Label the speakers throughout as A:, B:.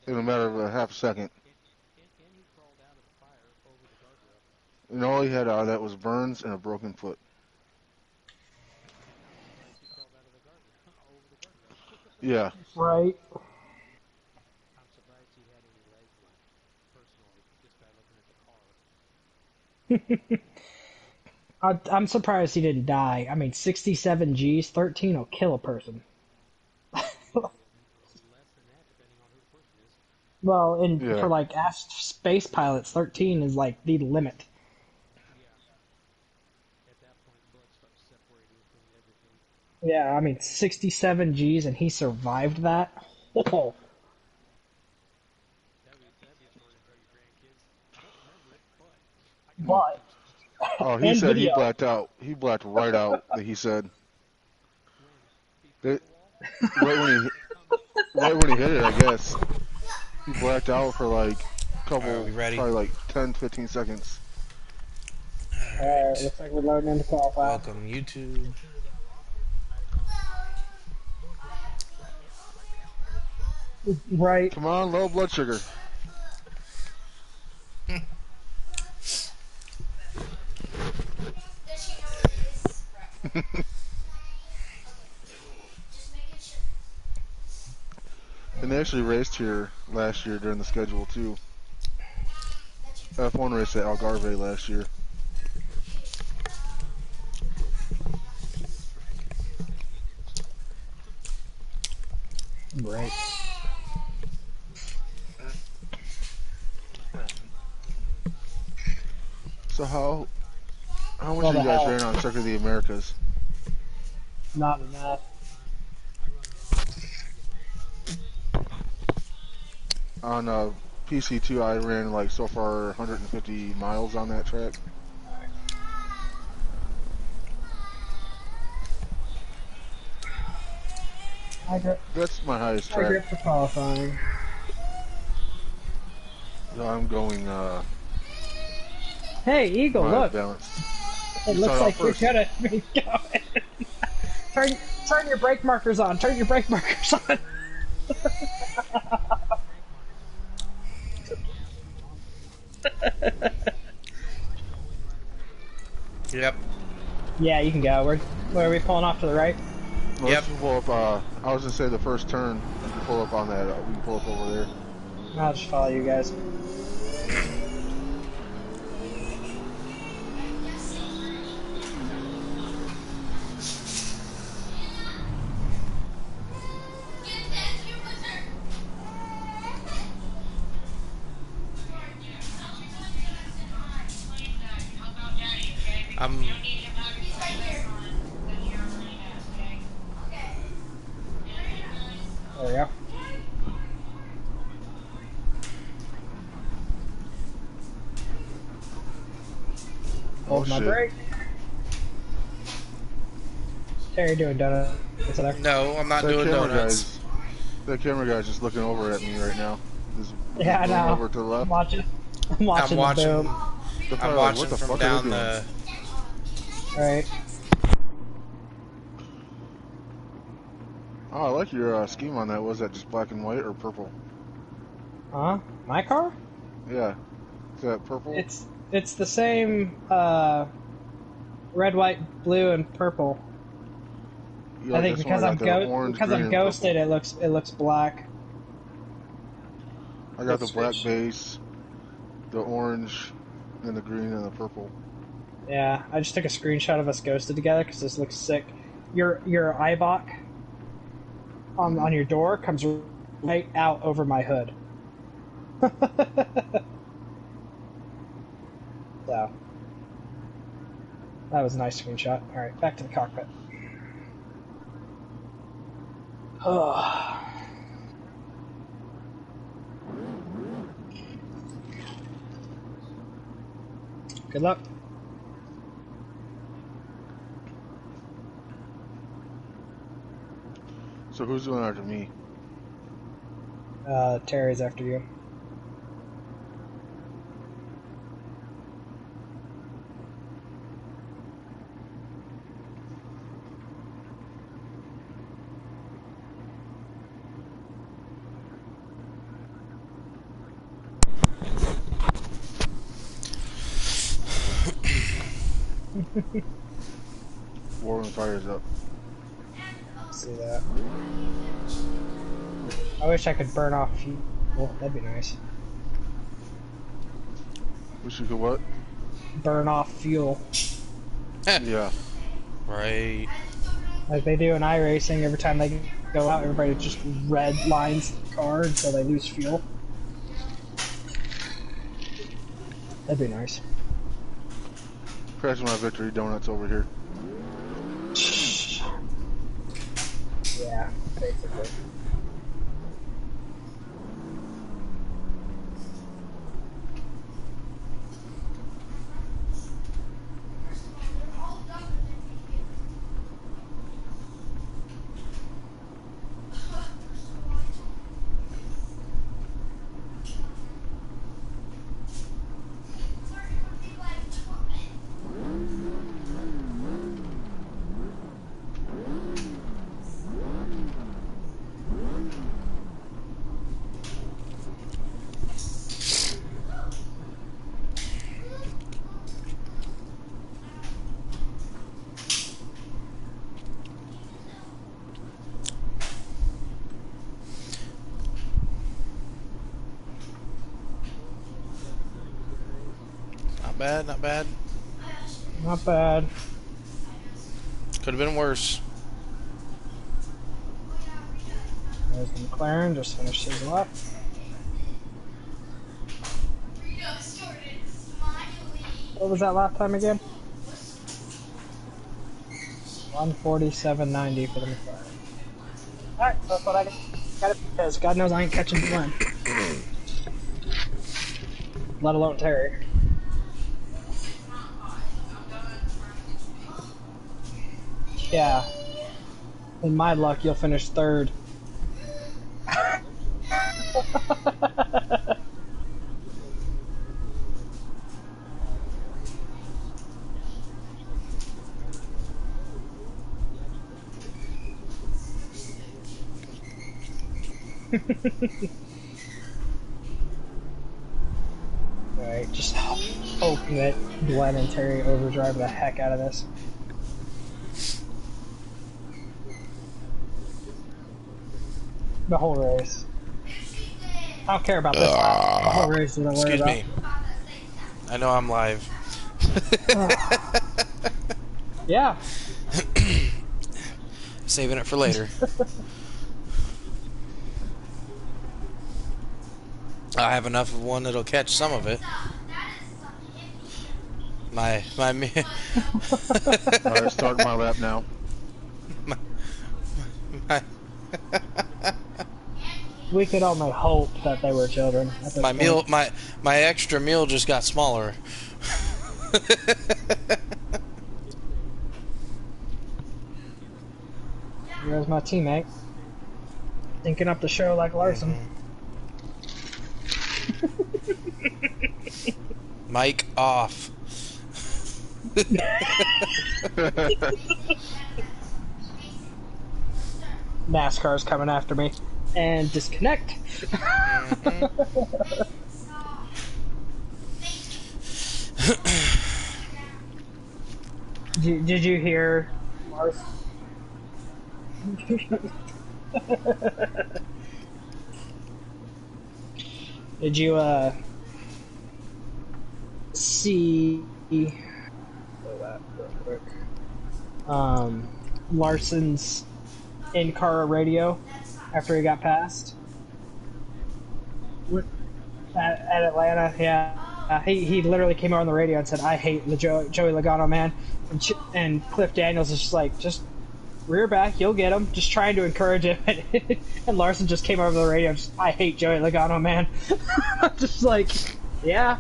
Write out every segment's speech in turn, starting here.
A: in a matter of a half a second. And all he had out of that was burns and a broken foot. Yeah.
B: Right. I'm surprised he didn't die. I mean, 67 Gs, 13 will kill a person. Well, and
A: Yeah.
B: for like space pilots, 13 is like the limit. Yeah, I mean, 67 Gs and he survived that. Oh, but
A: Oh, he
B: and
A: said he
B: video.
A: blacked out. He blacked right out. That he said that right when he right when he hit it, I guess he blacked out for like a
C: Alright, are we
A: couple,
C: ready?
A: probably like 10, 15 seconds.
C: Alright.
B: Looks like we're loading into qualify.
C: Welcome, YouTube.
B: Right.
A: Come on, low blood sugar. And they actually raced here last year during the schedule too. F1 race at Algarve last year.
B: Right.
A: So how much
B: Well,
A: of
B: the
A: you guys
B: hell,
A: ran on Circuit of the Americas?
B: not enough.
A: On PC2, I ran like so far 150 miles on that track.
B: I grip,
A: That's my highest
B: I
A: track.
B: grip for qualifying.
A: So I'm going
B: Hey, Eagle,
A: my
B: look.
A: balanced.
B: It
A: You start
B: looks
A: off
B: like you're
A: first.
B: gonna be going. Turn your brake markers on. Turn your brake markers on.
C: Yep.
B: Yeah, you can go. Where are we pulling off to the right?
A: Well, let's
C: Yep.
A: pull up. I was gonna say the first turn. You can pull up on that. We can pull up over there.
B: I'll just follow you guys.
C: I'm
B: There we go.
A: Oh
B: Hold my
A: shit!
B: brake. How you doing, donuts there?
C: no, I'm not
A: That
C: doing
A: camera
C: donuts.
A: guy's that camera guy's just looking over at me right now. Is this
B: Yeah, I
A: boom
B: know.
A: over to the
B: I'm
A: left?
B: watching. I'm
C: I'm
B: watching the boom.
C: watching
A: They're
C: I'm
A: probably like, what
C: watching
A: the
C: from
A: fuck are they
C: down
A: doing?
C: the
B: All right.
A: Oh, I like your scheme on that. Was that just black and white or purple?
B: Huh? My car?
A: Yeah. Is that purple?
B: It's the same. Red, white, blue, and purple.
A: Yeah,
B: I
A: like
B: think
A: this one. I got the orange,
B: because
A: green,
B: I'm
A: and
B: ghosted,
A: purple.
B: it looks black.
A: I got
B: Let's
A: the black
B: switch.
A: base, the orange, and the green and the purple.
B: Yeah, I just took a screenshot of us ghosted together because this looks sick. Your eyebok
A: Hmm.
B: on your door comes right out over my hood. So that was a nice screenshot. All right, back to the cockpit. Oh, good luck.
A: So who's going after me?
B: Terry's after you.
A: Warming the tires up.
B: See that. I wish I could burn off fuel. That'd be nice.
A: Wish you could what?
B: Burn off fuel.
A: Yeah.
C: Right.
B: Like they do in iRacing, every time they go out, everybody just red lines the car until they lose fuel. That'd be nice.
A: Crashing my victory donuts over here.
B: Yeah, basically.
C: Not bad, not bad.
B: Not bad.
C: Could have been worse.
B: There's the McLaren, just finished his lap. What was that lap time again? 147.90 for the McLaren. Alright, that's what I got it because God knows I ain't catching Glenn. Let alone Terry. Yeah. In my luck, you'll finish third. Alright, just hope that Glenn and Terry overdrive the heck out of this. The whole race. I don't care about this lap. The whole race is what I worry
C: Excuse
B: about.
C: me. I know I'm live.
B: Yeah.
C: Saving it for later. I have enough of one that'll catch some of it. My
A: Alright, starting my lap now.
C: my
B: We could only hope that they were children. At this
C: my
B: point.
C: meal, my extra meal just got smaller.
B: There's my teammate. Thinking up the show like Larson.
C: Mic off.
B: NASCAR's coming after me. And disconnect. Did you hear Mars? Did you see that real quick? Larson's in-car radio after he got passed at Atlanta? Yeah. He literally came out on the radio and said, "I hate the Joey Logano, man." And Cliff Daniels is just like, just rear back, you'll get him. Just trying to encourage him. And Larson just came over the radio, just, "I hate Joey Logano, man." Just like, yeah.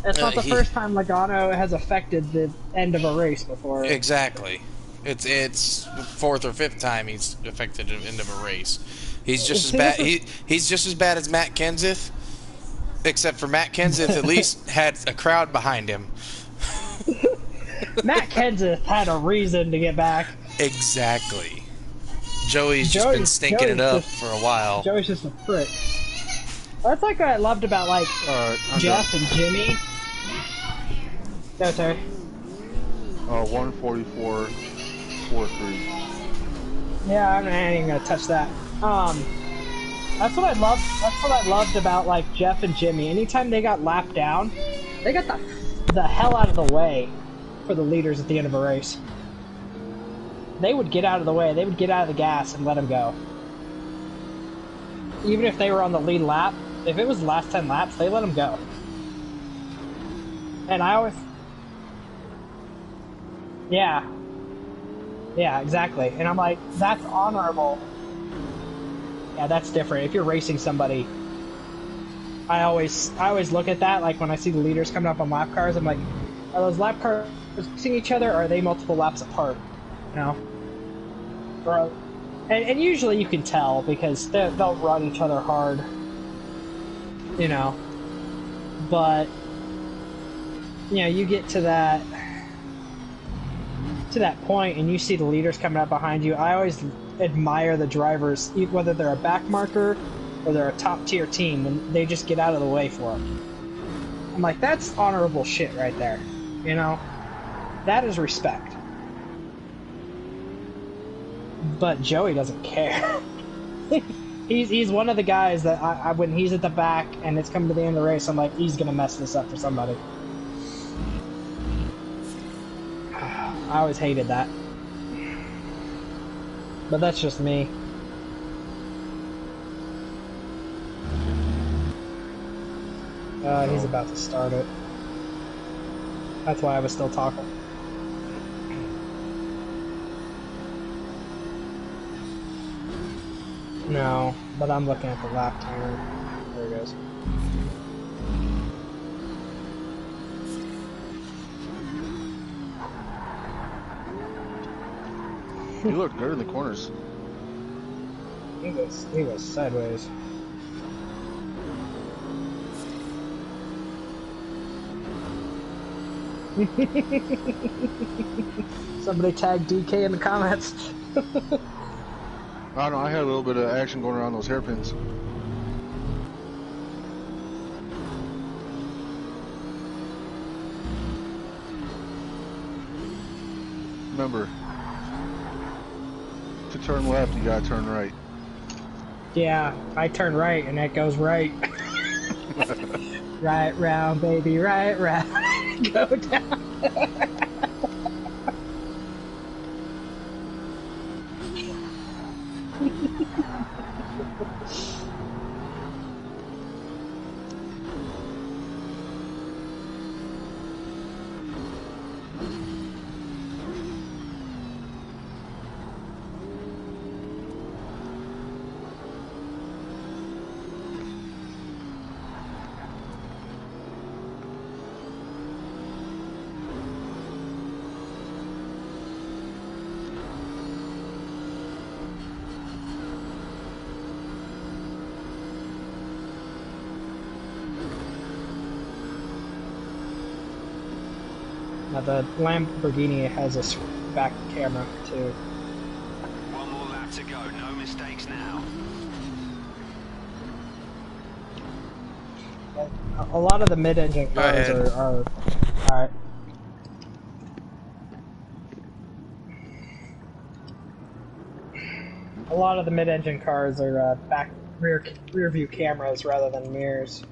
B: It's not the first time Logano has affected the end of a race before.
C: Exactly. It's fourth or fifth time he's affected the end of a race. He's just as bad. He's just as bad as Matt Kenseth, except for Matt Kenseth at least had a crowd behind him.
B: Matt Kenseth had a reason to get back.
C: Exactly. Joey's just been stinking it up for a while.
B: Joey's just a prick. That's like what I loved about
A: Alright,
B: Jeff and Jimmy. Go, Terry.
A: 144.43.
B: Yeah, I ain't even gonna touch that. That's what I loved. That's what I loved about like Jeff and Jimmy. Anytime they got lapped down, they got the hell out of the way for the leaders at the end of a race. They would get out of the way. They would get out of the gas and let them go. Even if they were on the lead lap, if it was the last 10 laps, they let them go. And I always, yeah, yeah, exactly. And I'm like, that's honorable. Yeah, that's different. If you're racing somebody, I always look at that, like when I see the leaders coming up on lap cars, I'm like, are those lap cars racing each other, or are they multiple laps apart? You know? Or, and usually you can tell, because they'll run each other hard. You know? But, you know, you get to that point and you see the leaders coming up behind you. I always admire the drivers, whether they're a back marker or they're a top tier team, when they just get out of the way for them. I'm like, that's honorable shit right there. You know? That is respect. But Joey doesn't care. he's one of the guys that I when he's at the back and it's coming to the end of the race, I'm like, he's gonna mess this up for somebody. I always hated that. But that's just me. He's about to start it. That's why I was still talking. No, but I'm looking at the lap timer. There it goes.
A: You look good in the corners.
B: He was sideways. Somebody tag DK in the comments.
A: I don't know, I had a little bit of action going around those hairpins. Remember, to turn left, you gotta turn right.
B: Yeah, I turn right and that goes right. Right round, baby, right round. Go down. Now the Lamborghini has a back camera too.
D: One more lap to go, no mistakes now.
B: A lot of the mid-engine cars are alright. A lot of the mid-engine cars are back rear view cameras rather than mirrors.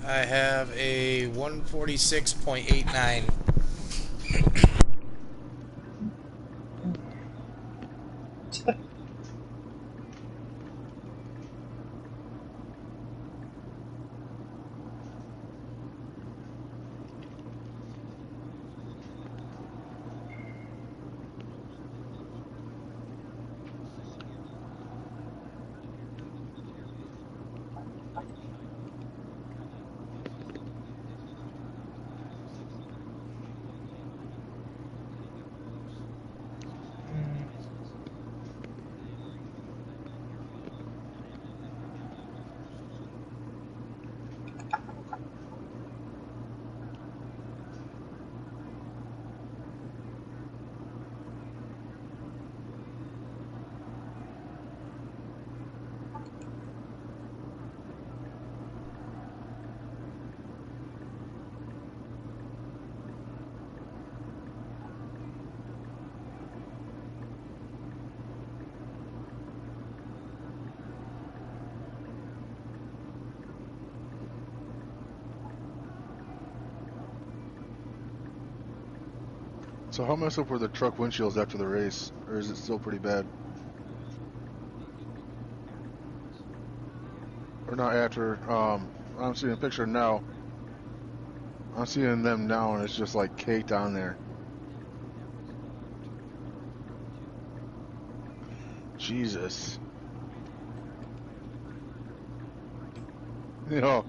C: I have a 146.89.
A: So how messed up were the truck windshields after the race? Or is it still pretty bad? Or not after, I'm seeing a picture now. I'm seeing them now and it's just like caked on there. Jesus. You know,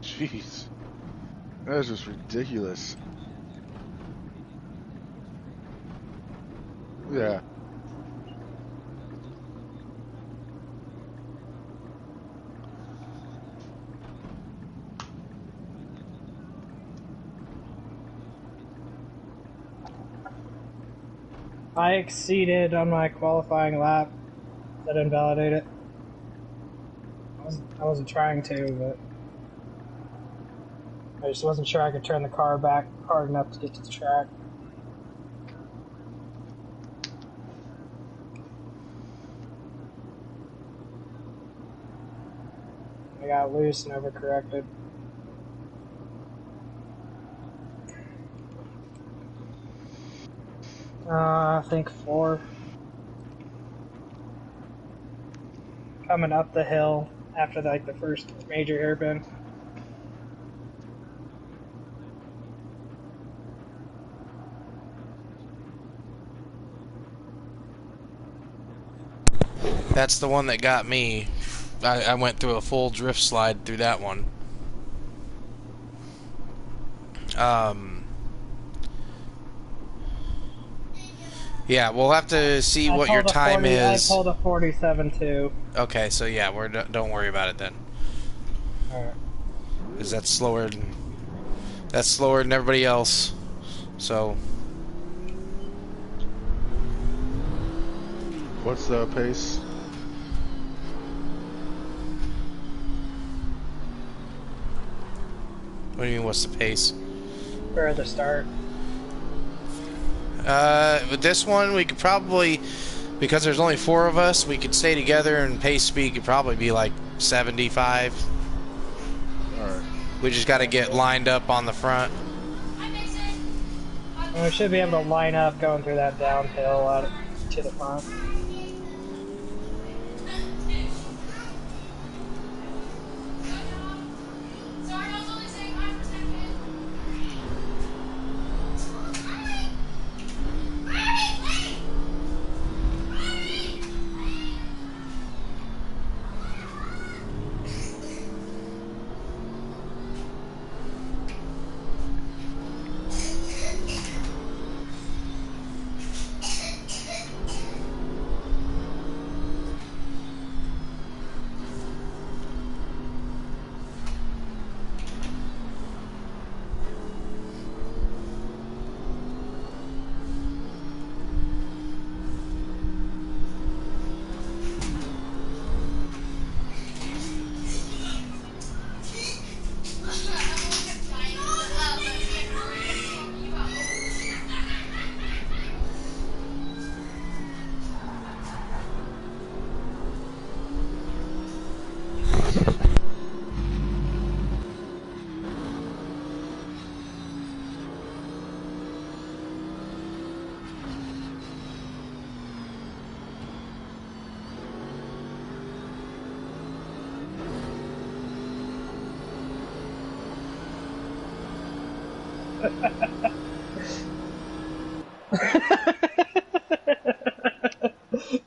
A: jeez. That is just ridiculous. Yeah.
B: I exceeded on my qualifying lap. That invalidated it. I wasn't trying to, but I just wasn't sure I could turn the car back hard enough to get to the track. I got loose and overcorrected. I think 4. Coming up the hill after like the first major hairpin.
C: That's the one that got me. I went through a full drift slide through that one. Yeah, we'll have to see what your time is.
B: I pulled a 47 too.
C: Okay, so yeah, don't worry about it then.
B: Alright.
C: Because that's slower than everybody else. So
A: What's the pace?
C: what do you mean, what's the pace?
B: For the start.
C: With this one, we could probably, because there's only 4 of us, we could stay together and pace speed could probably be like 75.
A: Alright.
C: We just got to get lined up on the front.
B: And we should be able to line up going through that downhill out to the front.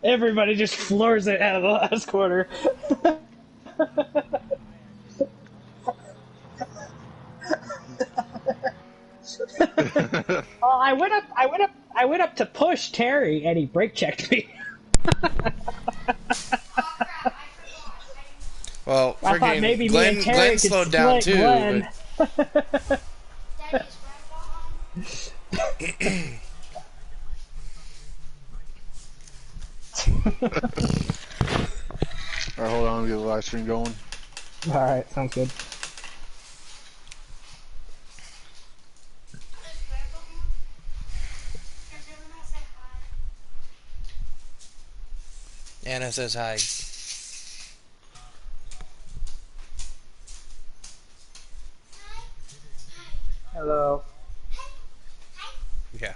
B: Everybody just floors it out of the last quarter. I went up to push Terry, and he brake checked me.
C: Well,
B: I thought maybe
C: Glenn,
B: me and Terry
C: Glenn
B: could
C: slowed down
B: split
C: too.
B: Glenn.
A: Alright, hold on, let me get the live stream going.
B: Alright, sounds good.
C: And Anna says hi.
B: Hello.
C: Yeah.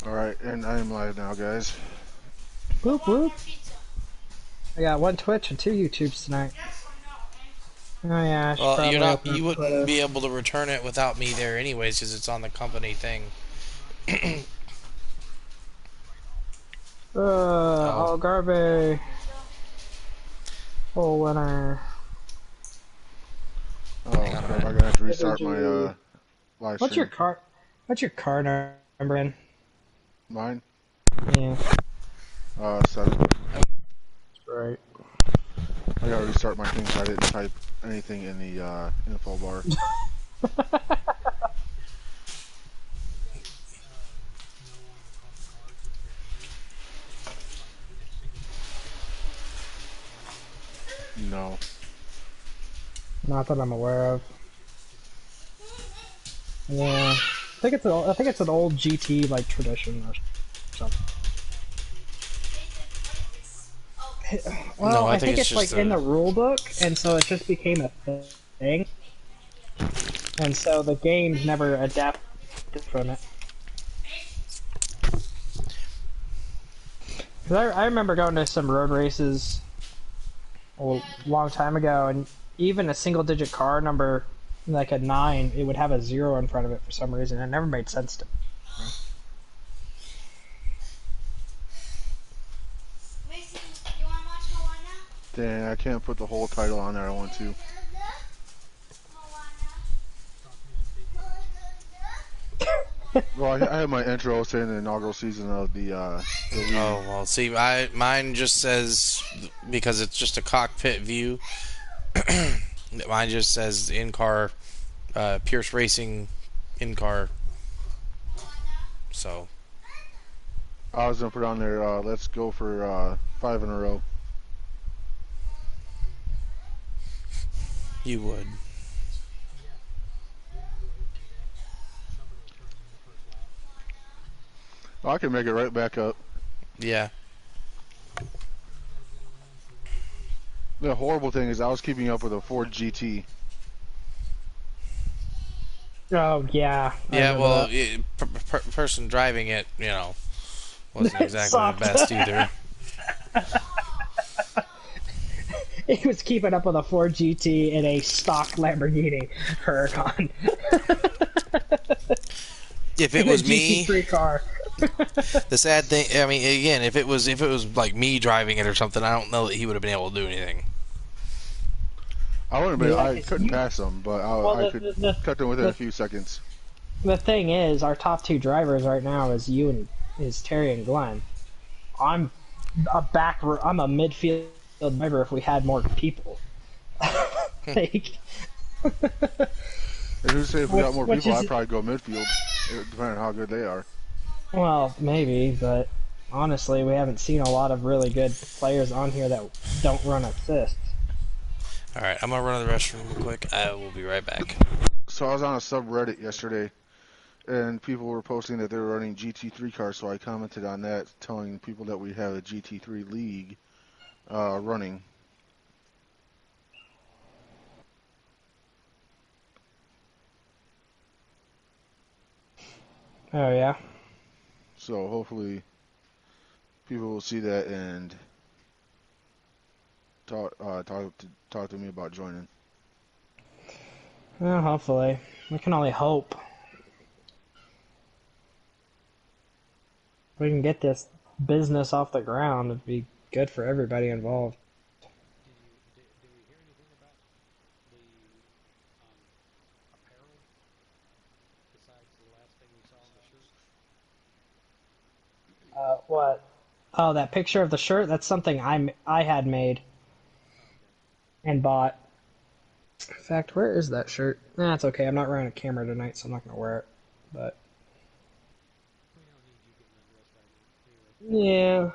A: Alright, and I am live now, guys.
B: Whoop whoop. I got 1 Twitch and 2 YouTubes tonight. Oh yeah, I should
C: Well,
B: probably open
C: you
B: up
C: wouldn't
B: Twitter.
C: be able to return it without me there anyways, because it's on the company thing. Oh.
B: All garbage. Full winner.
A: Oh
C: Hang on a
A: crap,
C: minute.
A: I'm gonna have to restart my
B: Energy.
A: live
B: What's your
A: stream.
B: car? What's your car number in?
A: Mine?
B: Yeah,
A: 7.
B: right.
A: I gotta restart my thing so I didn't type anything in the info bar. No.
B: Not that I'm aware of. Yeah, I think it's an old GT like tradition or something. Well,
C: No, I
B: I
C: think
B: think
C: it's
B: it's like
C: just
B: in
C: a.
B: the rule book, and so it just became a thing, and so the games never adapted from it. Because I remember going to some road races a long time ago, and even a single digit car number, like a 9, it would have a 0 in front of it for some reason. It never made sense to me.
A: Dang, I can't put the whole title on there I want to. Well, I have my intro saying the inaugural season of the league.
C: Oh well, see, mine just says, because it's just a cockpit view. Mine just says in-car, Pierce Racing, in-car. So
A: I was gonna put on there, let's go for 5 in a row.
C: you would.
A: Oh, I can make it right back up.
C: Yeah.
A: The horrible thing is I was keeping up with a Ford GT.
B: Oh yeah. I
C: Yeah.
B: remember
C: Well,
B: that.
C: person driving it, wasn't exactly the
B: Sucked.
C: best either.
B: He was keeping up with a Ford GT in a stock Lamborghini Huracan.
C: If it
B: In a
C: was me,
B: GT3 car.
C: the sad thing, I mean, again, if it was like me driving it or something, I don't know that he would have been able to do anything.
B: Yeah,
A: I
B: 'cause
A: couldn't pass them, but
B: well,
A: I could cut them within a
B: the
A: few seconds.
B: the thing is, our top 2 drivers right now is Terry and Glenn. I'm I'm a midfield driver if we had more people. Like,
A: And who'd say if we got more
B: which
A: people,
B: is
A: I'd probably go midfield, depending on how good they are.
B: well, maybe, but honestly, we haven't seen a lot of really good players on here that don't run assists.
C: All right, I'm gonna run to the restroom real quick. I will be right back.
A: So I was on a subreddit yesterday, and people were posting that they were running GT3 cars, so I commented on that, telling people that we have a GT3 league running.
B: Oh yeah.
A: So hopefully people will see that and talk to me about joining.
B: Well, hopefully. We can only hope. If we can get this business off the ground, it'd be good for everybody involved. What? Oh, that picture of the shirt? That's something I had made and bought. In fact, where is that shirt? Nah, it's okay. I'm not running a camera tonight, so I'm not gonna wear it. But yeah,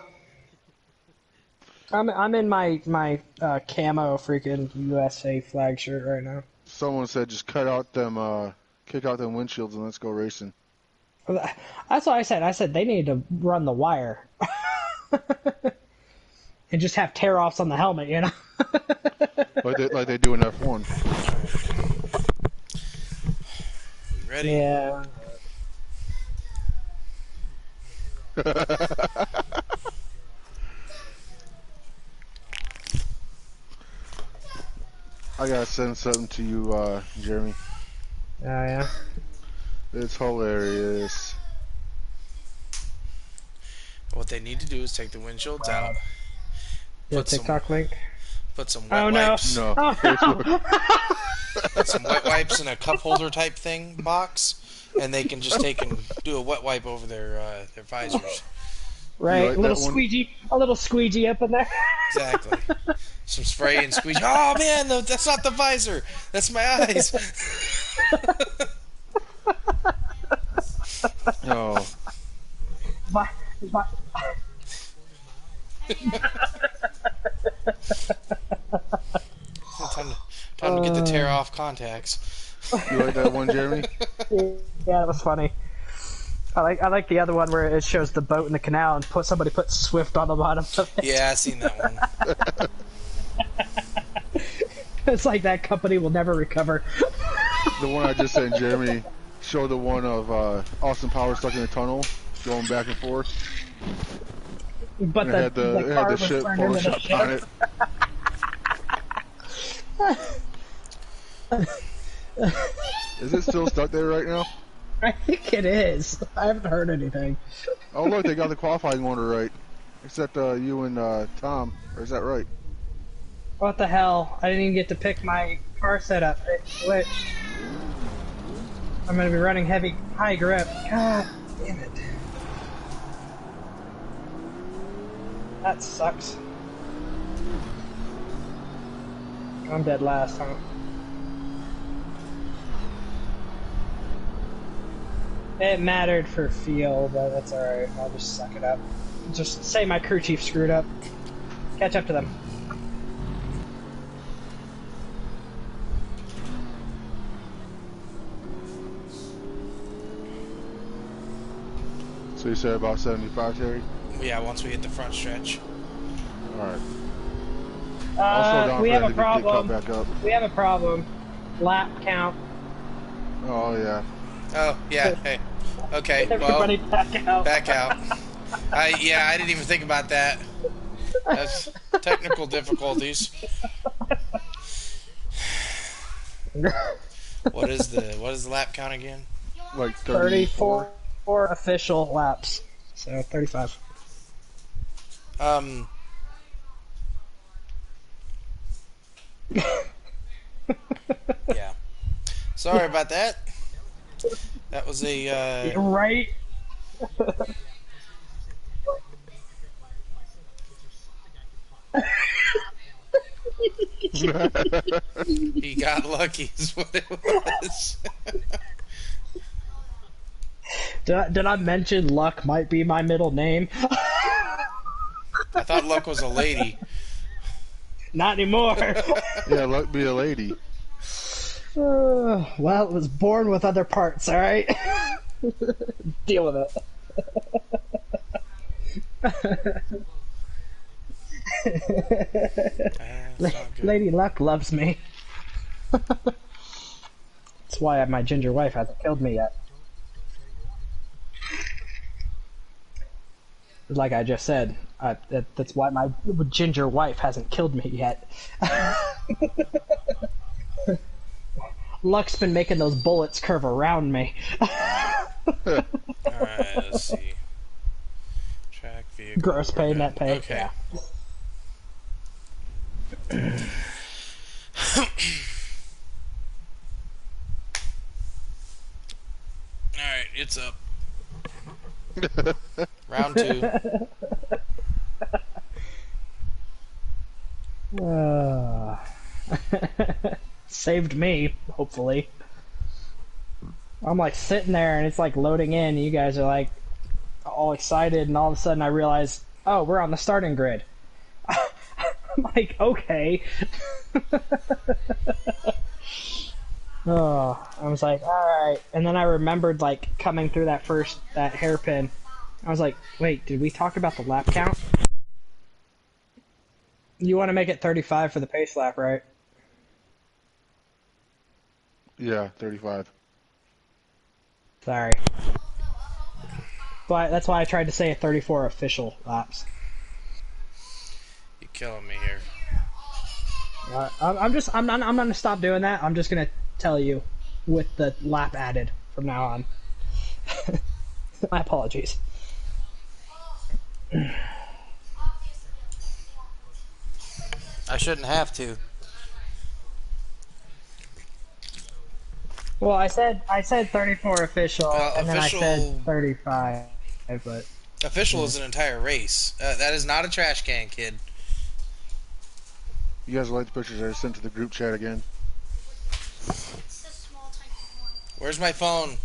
B: I'm in my camo freaking USA flag shirt right now.
A: Someone said just cut out them, kick out them windshields and let's go racing.
B: That's what I said. I said they need to run the wire and just have tear offs on the helmet, you know.
A: Like they do in F1.
C: Ready?
B: Yeah.
A: I gotta send something to you, Jeremy.
B: Oh yeah.
A: It's hilarious.
C: What they need to do is take the windshields out.
B: The TikTok link.
C: Put some wet
B: Oh no.
C: wipes.
A: No.
B: Oh,
C: Put some wet wipes in a cup holder type thing box, and they can just take and do a wet wipe over their visors.
B: right.
A: like
B: A little
A: that one?
B: squeegee. A little squeegee up in there.
C: Exactly. Some spray and squeeze. Oh man, that's not the visor. That's my eyes.
A: Oh.
B: My.
C: Time to get the tear off contacts.
A: You like that one, Jeremy?
B: Yeah, that was funny. I like the other one where it shows the boat in the canal and somebody put Swift on the bottom of it.
C: Yeah, I seen that one.
B: It's like that company will never recover.
A: The one I just sent Jeremy showed the one of Austin Powers stuck in a tunnel, going back and forth.
B: But
A: And it had the
B: car was
A: ship
B: turned into the
A: photoshopped on it. Is it still stuck there right now?
B: I think it is. I haven't heard anything.
A: Oh look, they got the qualifying order right. Except you and Tom. Or is that right?
B: What the hell? I didn't even get to pick my car setup. Wait. I'm gonna be running high grip. God damn it. That sucks. I'm dead last, huh? It mattered for feel, but that's alright. I'll just suck it up. Just say my crew chief screwed up. Catch up to them.
A: So you said about 75, Terry?
C: Yeah, once we hit the front stretch.
A: Alright. I'll slow down
B: We
A: for
B: have
A: that
B: a
A: to get caught
B: problem.
A: back up.
B: We have a problem. Lap count.
A: Oh yeah.
C: Oh, yeah, hey. Okay, well,
B: Everybody back out.
C: back out. I didn't even think about that. That's technical difficulties. What is the lap count again?
A: Like 34.
B: 34 official laps. So 35.
C: Yeah. Sorry about that. That was a
B: Right?
C: he got lucky is what it was.
B: Did I mention Luck might be my middle name?
C: I thought Luck was a lady.
B: Not anymore.
A: Yeah, luck be a lady.
B: Well, it was born with other parts, alright? Deal with it.
C: That's not good.
B: Lady Luck loves me. That's why my ginger wife hasn't killed me yet. Like I just said, that's why my ginger wife hasn't killed me yet. Luck's been making those bullets curve around me.
C: Alright, let's see. Track vehicle.
B: Gross pay, net pay.
C: Okay.
B: Yeah.
C: Alright, it's up. Round 2.
B: Saved me, hopefully. I'm like sitting there and it's like loading in. And you guys are like all excited, and all of a sudden I realize, oh, we're on the starting grid. I'm like, okay. Oh, I was like, all right. And then I remembered like coming through that hairpin. I was like, wait, did we talk about the lap count? You want to make it 35 for the pace lap, right?
A: Yeah, 35.
B: Sorry. But that's why I tried to say a 34 official laps.
C: You're killing me here.
B: I'm not gonna stop doing that. I'm just gonna tell you with the lap added from now on. My apologies.
C: I shouldn't have to.
B: Well, I said 34 official, and then I said
C: Official
B: 35, but
C: official is an entire race. That is not a trash can, kid.
A: You guys like the pictures I sent to the group chat again?
C: Where's my phone?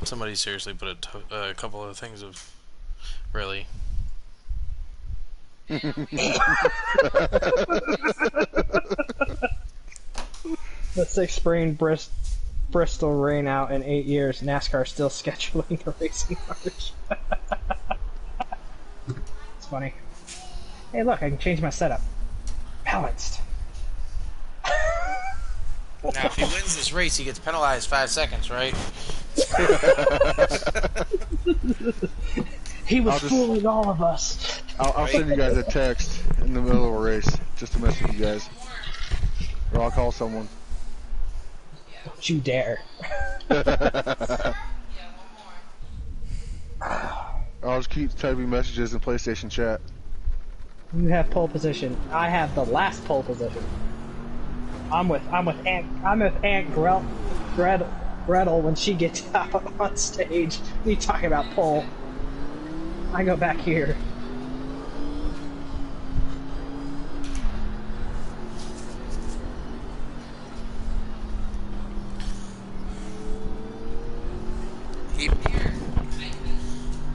C: Somebody seriously put a couple of things of really.
B: the sixth spring Bristol rain out in 8 years. NASCAR still scheduling the racing march. It's funny. Hey, look, I can change my setup. Balanced.
C: Now, if he wins this race, he gets penalized 5 seconds, right?
B: He was fooling all of us.
A: I'll send you guys a text in the middle of a race just to mess with you guys. Or I'll call someone.
B: Don't you dare.
A: I'll just keep typing messages in PlayStation chat.
B: You have pole position. I have the last pole position. I'm with Aunt Gretel when she gets out on stage. We talk about pole. I go back here.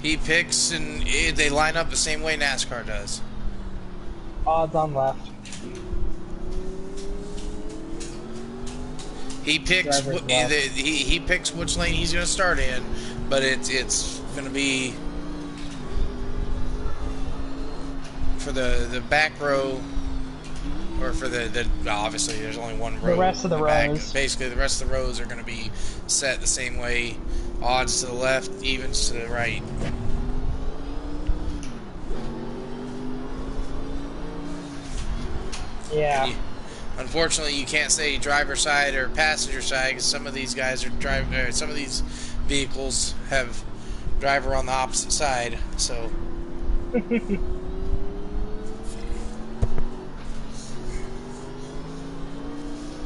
C: He picks and they line up the same way NASCAR does.
B: Odds on left.
C: He picks he picks which lane he's going to start in, but it's going to be for the back row, or for the obviously there's only one row.
B: The rest of the rows.
C: Basically, the rest of the rows are going to be set the same way. Odds to the left, evens to the right.
B: Yeah.
C: Unfortunately, you can't say driver side or passenger side because some of these guys are some of these vehicles have driver on the opposite side. So.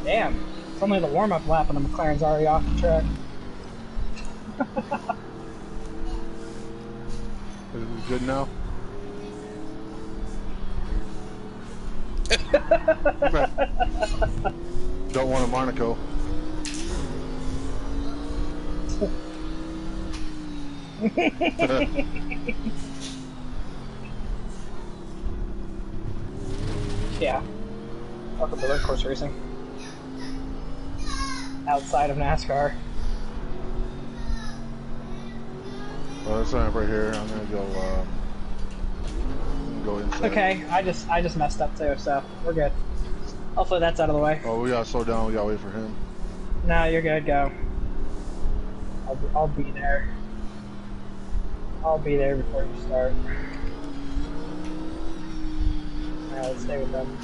B: Damn. It's only the warm-up lap and the McLaren's already off the track.
A: Is it good now? Don't want a Monaco.
B: Yeah. Welcome to road course racing. Outside of NASCAR.
A: Well, let's sign up right here. I'm gonna go inside.
B: Okay, I just messed up too, so we're good. Hopefully that's out of the way.
A: Oh, we gotta slow down. We gotta wait for him.
B: No, you're good. Go. I'll be there. I'll be there before you start. Alright, let's stay with them.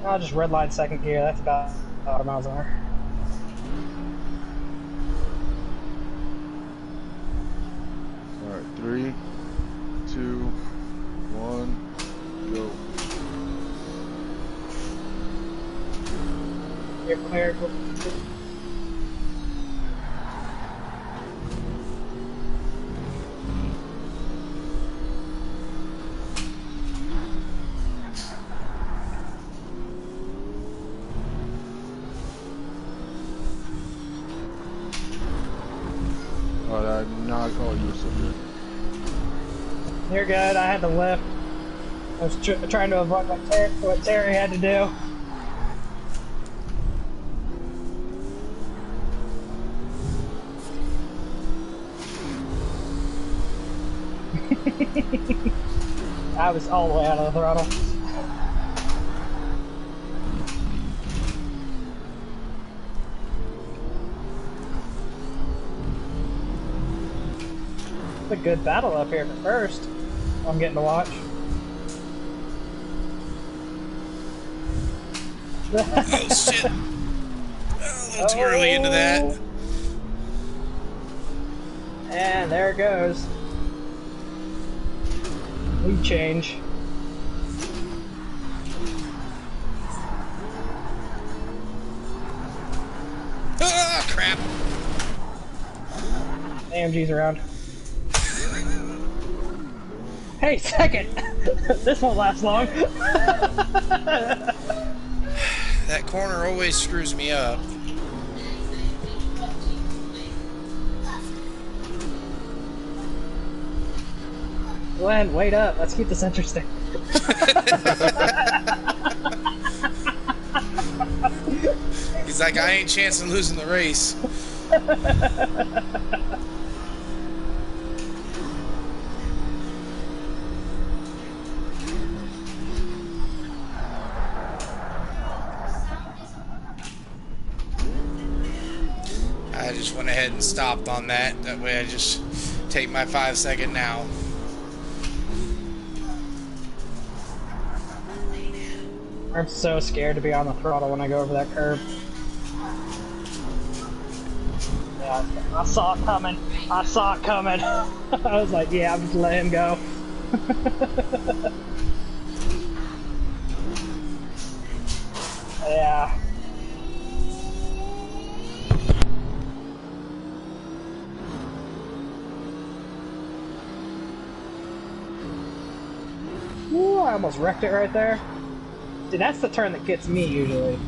B: I'll just redline second gear. That's about 100 miles an hour.
A: 3, 2, 1, go.
B: You're clear.
A: I'm not. Oh, you're so good.
B: You're good. I had to lift. I was trying to avoid what Terry had to do. I was all the way out of the throttle. It's a good battle up here for first. I'm getting to watch.
C: Oh shit! Oh, a little too early into that.
B: And there it goes. We change.
C: Ah, crap!
B: AMG's around. Hey, second! This won't last long.
C: That corner always screws me up.
B: Glenn, wait up. Let's keep this interesting.
C: He's like, I ain't chancing losing the race. I just went ahead and stopped on that. That way I just take my 5-second now.
B: I'm so scared to be on the throttle when I go over that curve. Yeah, I saw it coming. I saw it coming. I was like, yeah, I'm just letting him go. Yeah. Ooh, I almost wrecked it right there. See, that's the turn that gets me usually.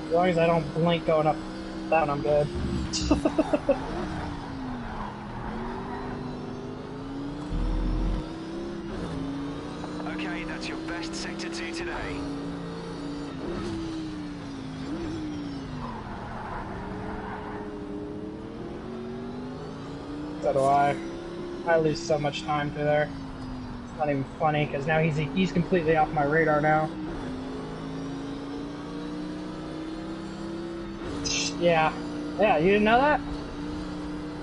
B: As long as I don't blink going up down, I'm good.
D: Okay, that's your best sector 2 today.
B: So do I. I lose so much time through there. It's not even funny because now he's completely off my radar now. Yeah, you didn't know that?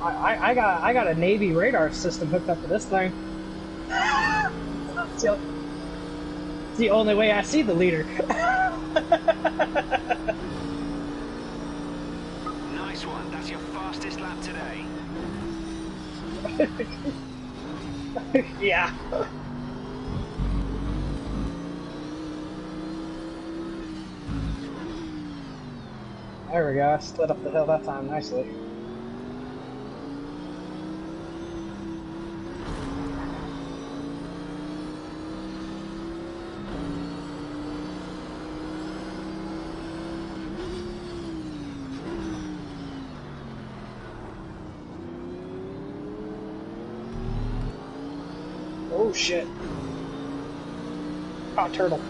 B: I got a Navy radar system hooked up to this thing. It's the only way I see the leader.
D: Nice one. That's your fastest lap today.
B: Yeah. There we go. I slid up the hill that time nicely. Oh shit. Oh, turtle.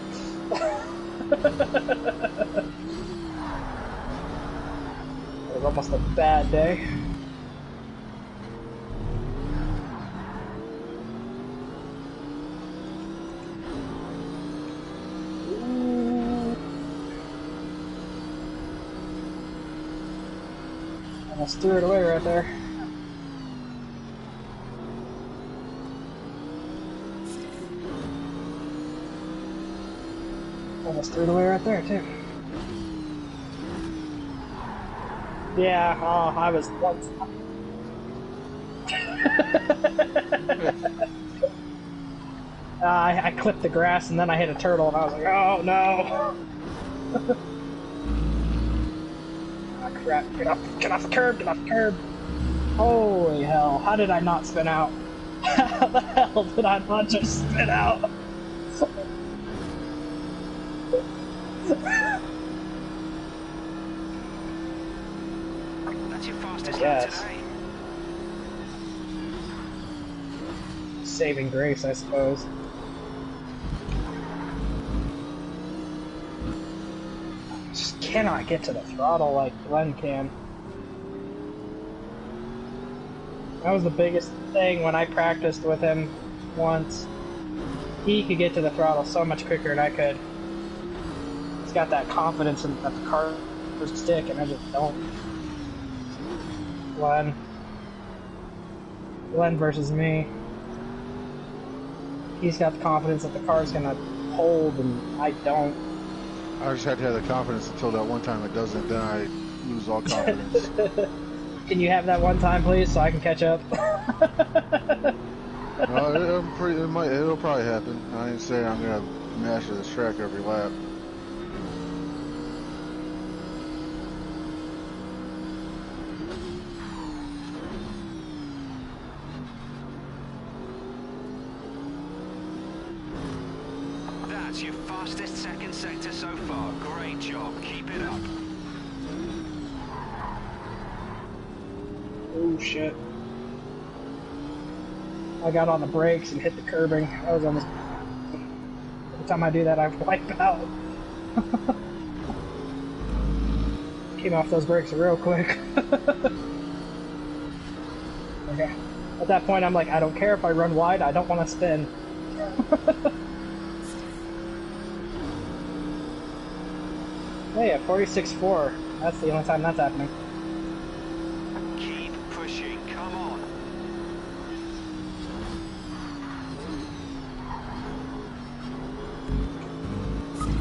B: It was almost a bad day. Ooh. Almost threw it away right there. Almost threw it away right there, too. Yeah, oh, I was once. I clipped the grass and then I hit a turtle and I was like, oh no! Ah, crap, get off the curb, get off the curb! Holy hell, how did I not spin out? How the hell did I not just spin out?
D: That's your fastest lap
B: Yes.
D: today.
B: Saving grace, I suppose. Just cannot get to the throttle like Glenn can. That was the biggest thing when I practiced with him once. He could get to the throttle so much quicker than I could. He's got that confidence in that the car would stick, and I just don't. Glenn versus me. He's got the confidence that the car's gonna hold, and I don't.
A: I just had to have the confidence until that one time it doesn't, then I lose all confidence.
B: Can you have that one time, please, so I can catch up?
A: It'll probably happen. I ain't saying I'm gonna master this track every lap.
D: That's your fastest second sector so far. Great job. Keep it up.
B: Oh shit. I got on the brakes and hit the curbing. I was almost. Every time I do that, I wipe out. Came off those brakes real quick. Okay. At that point, I'm like, I don't care if I run wide, I don't want to spin. Hey, at 46.4. That's the only time that's happening.
D: Keep pushing. Come on.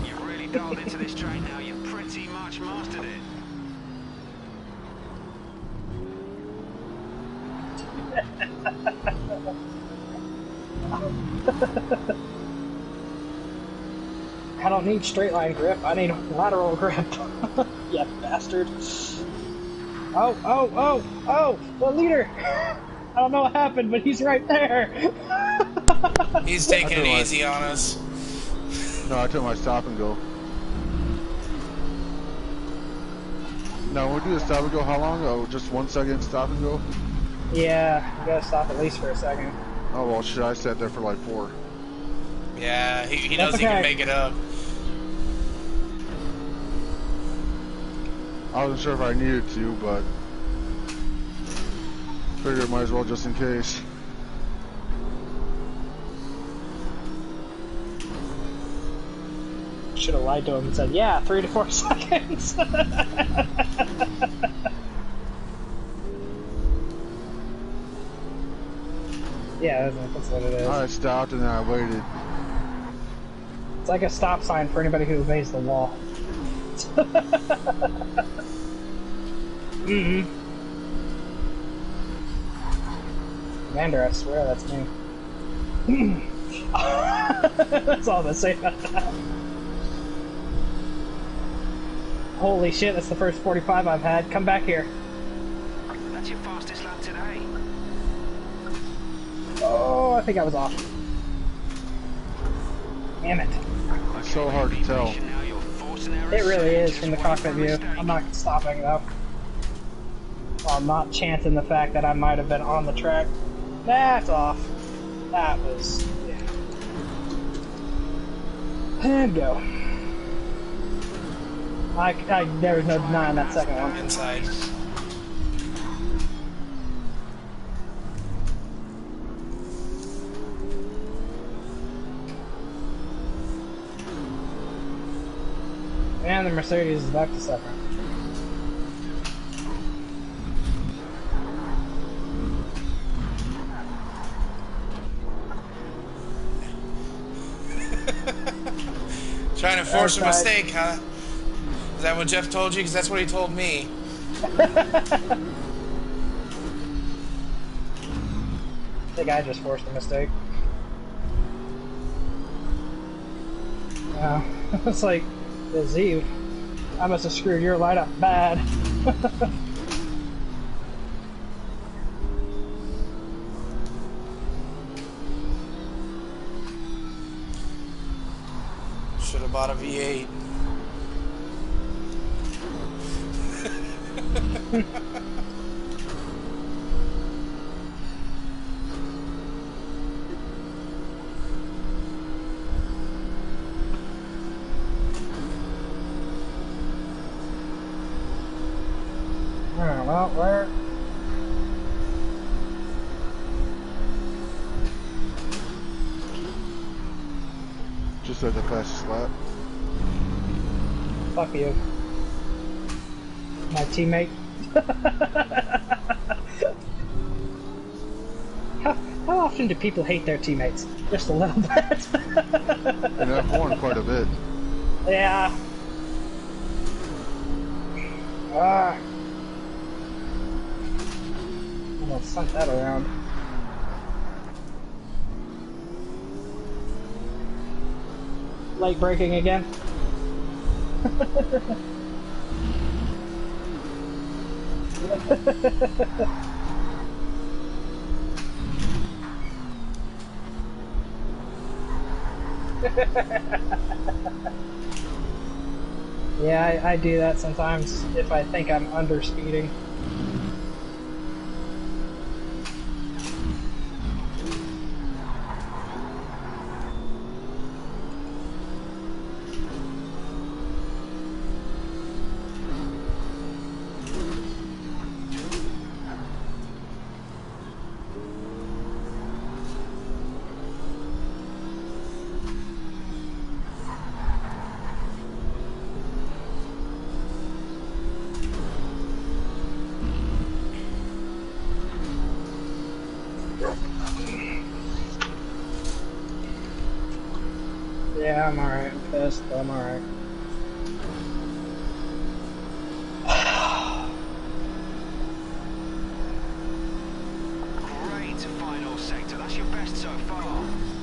D: You've really dialed into this train now. You've pretty much mastered it.
B: I don't need straight line grip, I need lateral grip. You bastard. Oh, the leader! I don't know what happened, but he's right there!
C: He's taking it easy on us.
A: No, I took my stop and go. Now, when we do the stop and go, how long? Oh, just 1 second stop and go?
B: Yeah, you gotta stop at least for a second.
A: Oh, well, shit, I sat there for like 4.
C: Yeah, he knows
B: That's
C: he can
B: okay.
C: make it up.
A: I wasn't sure if I needed to, but figured might as well just in case.
B: Should have lied to him and said, yeah, 3 to 4 seconds. Yeah, that's what it is.
A: I stopped and then I waited.
B: It's like a stop sign for anybody who obeys the law. Commander, I swear that's me. That's all I'm gonna say about that. Holy shit, that's the first 45 I've had. Come back here.
D: That's your fastest lap today.
B: Oh, I think I was off. Damn it.
A: It's so hard to tell.
D: Now you're forcing errors.
B: It really is
D: Just
B: from the
D: wait
B: cockpit
D: for a
B: view.
D: mistake.
B: I'm not stopping though. Well, I'm not chancing the fact that I might have been on the track. That's off. That was... yeah. And go. There was no denying that second one.
C: Inside.
B: And the Mercedes is back to second.
C: Trying to force a
B: Outside.
C: mistake, huh? Is that what Jeff told you? Because that's what he told me.
B: I think I just forced a mistake. It's like, Zeev, I must have screwed your light up bad.
C: Should have bought a V8.
B: Well, where?
A: Just at the fastest lap.
B: Fuck you. My teammate. How often do people hate their teammates? Just a little bit.
A: And F1 quite a bit.
B: Yeah. Ah. Almost sent that around. Late braking again. Yeah, I do that sometimes if I think I'm under speeding. Yeah, I'm alright. I'm pissed, but I'm alright.
D: Great final sector. That's your best so far.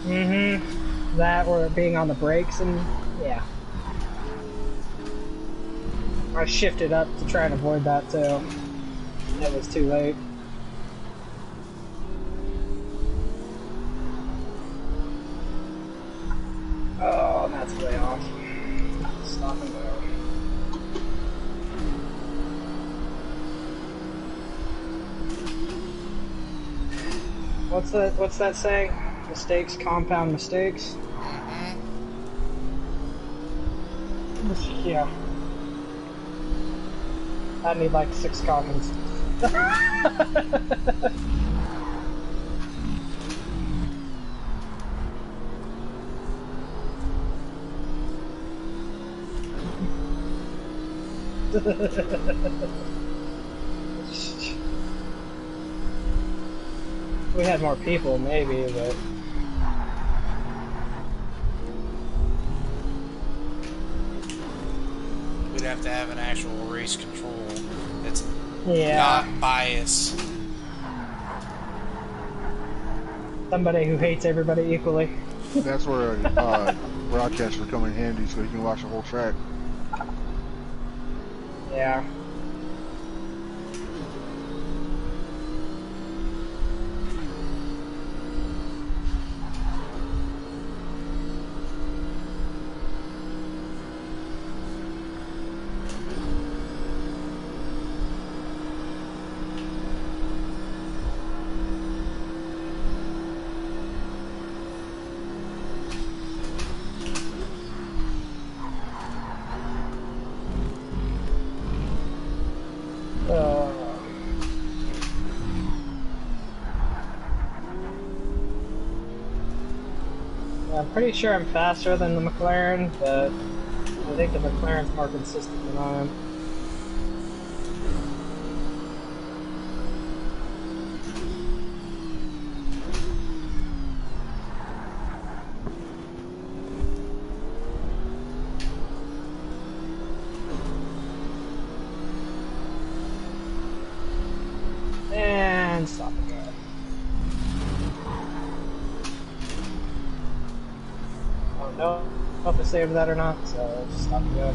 B: Mm-hmm. That or being on the brakes and yeah. I shifted up to try and avoid that too. It was too late. Oh, that's way off. Stop and go. What's that saying? Mistakes compound mistakes? Yeah. I need like 6 coffins. We had more people, maybe, but
C: We'd have to have an actual race control that's
B: yeah,
C: not biased.
B: somebody who hates everybody equally.
A: That's where broadcasts would come in handy, so you can watch the whole track.
B: Yeah. I'm pretty sure I'm faster than the McLaren, but I think the McLaren's more consistent than I am. then stop and go. I don't know if it saved that or not, so just stop and go.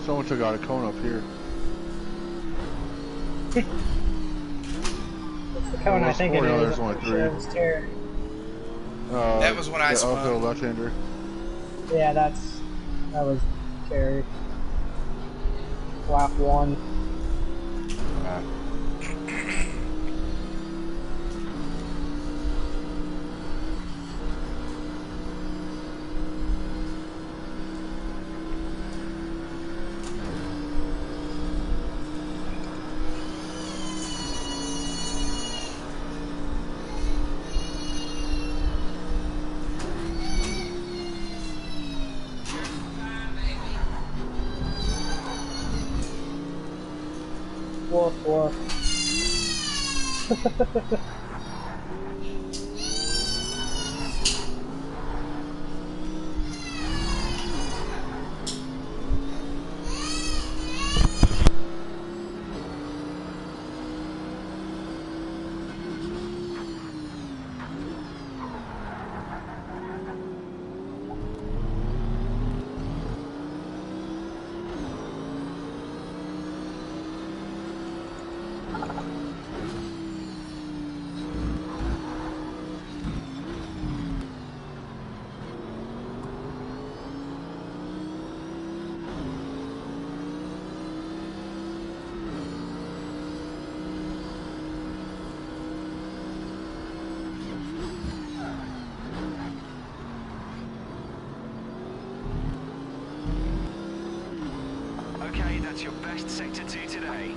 A: Someone took out a cone up here.
B: It's the cone, I think it
A: no,
B: is.
A: there's only three.
B: It's Terry.
C: That was when I
A: the uphill
C: spun.
A: left-hander.
B: Yeah, that was Terry. Lap 1. Woof, woof.
D: Okay, that's your best sector 2 today.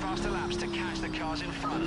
D: faster laps to catch the cars in front.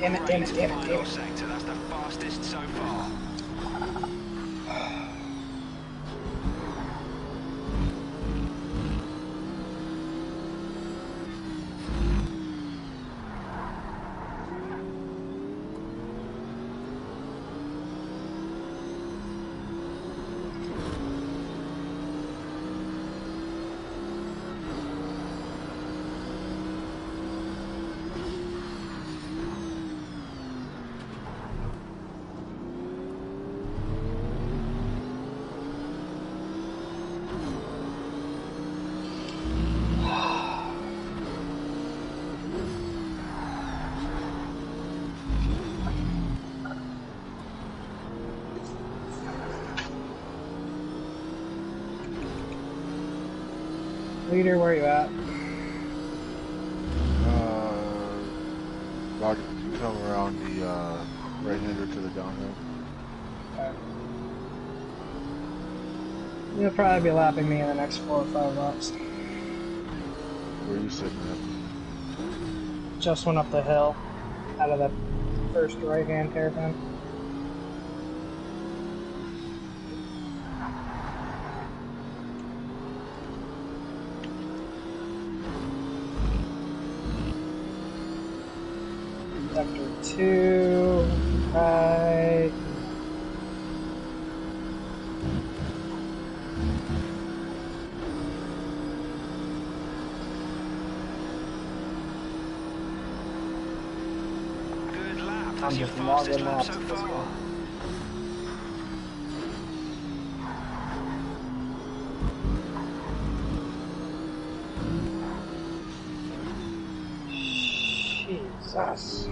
B: Damn it, damn it, damn it, damn
D: Final
B: it.
D: sector, that's the fastest so far.
B: Leader, where you at?
A: About to come around the right-hander to the downhill.
B: You'll probably be lapping me in the next 4 or 5 laps.
A: Where are you sitting at?
B: Just went up the hill out of the first right-hand hairpin. Sector 2, right.
D: Good lap,
B: I'm
D: that's your
B: just
D: fastest
B: logging
D: lap
B: laps
D: so
B: at this
D: far.
B: point. Jesus.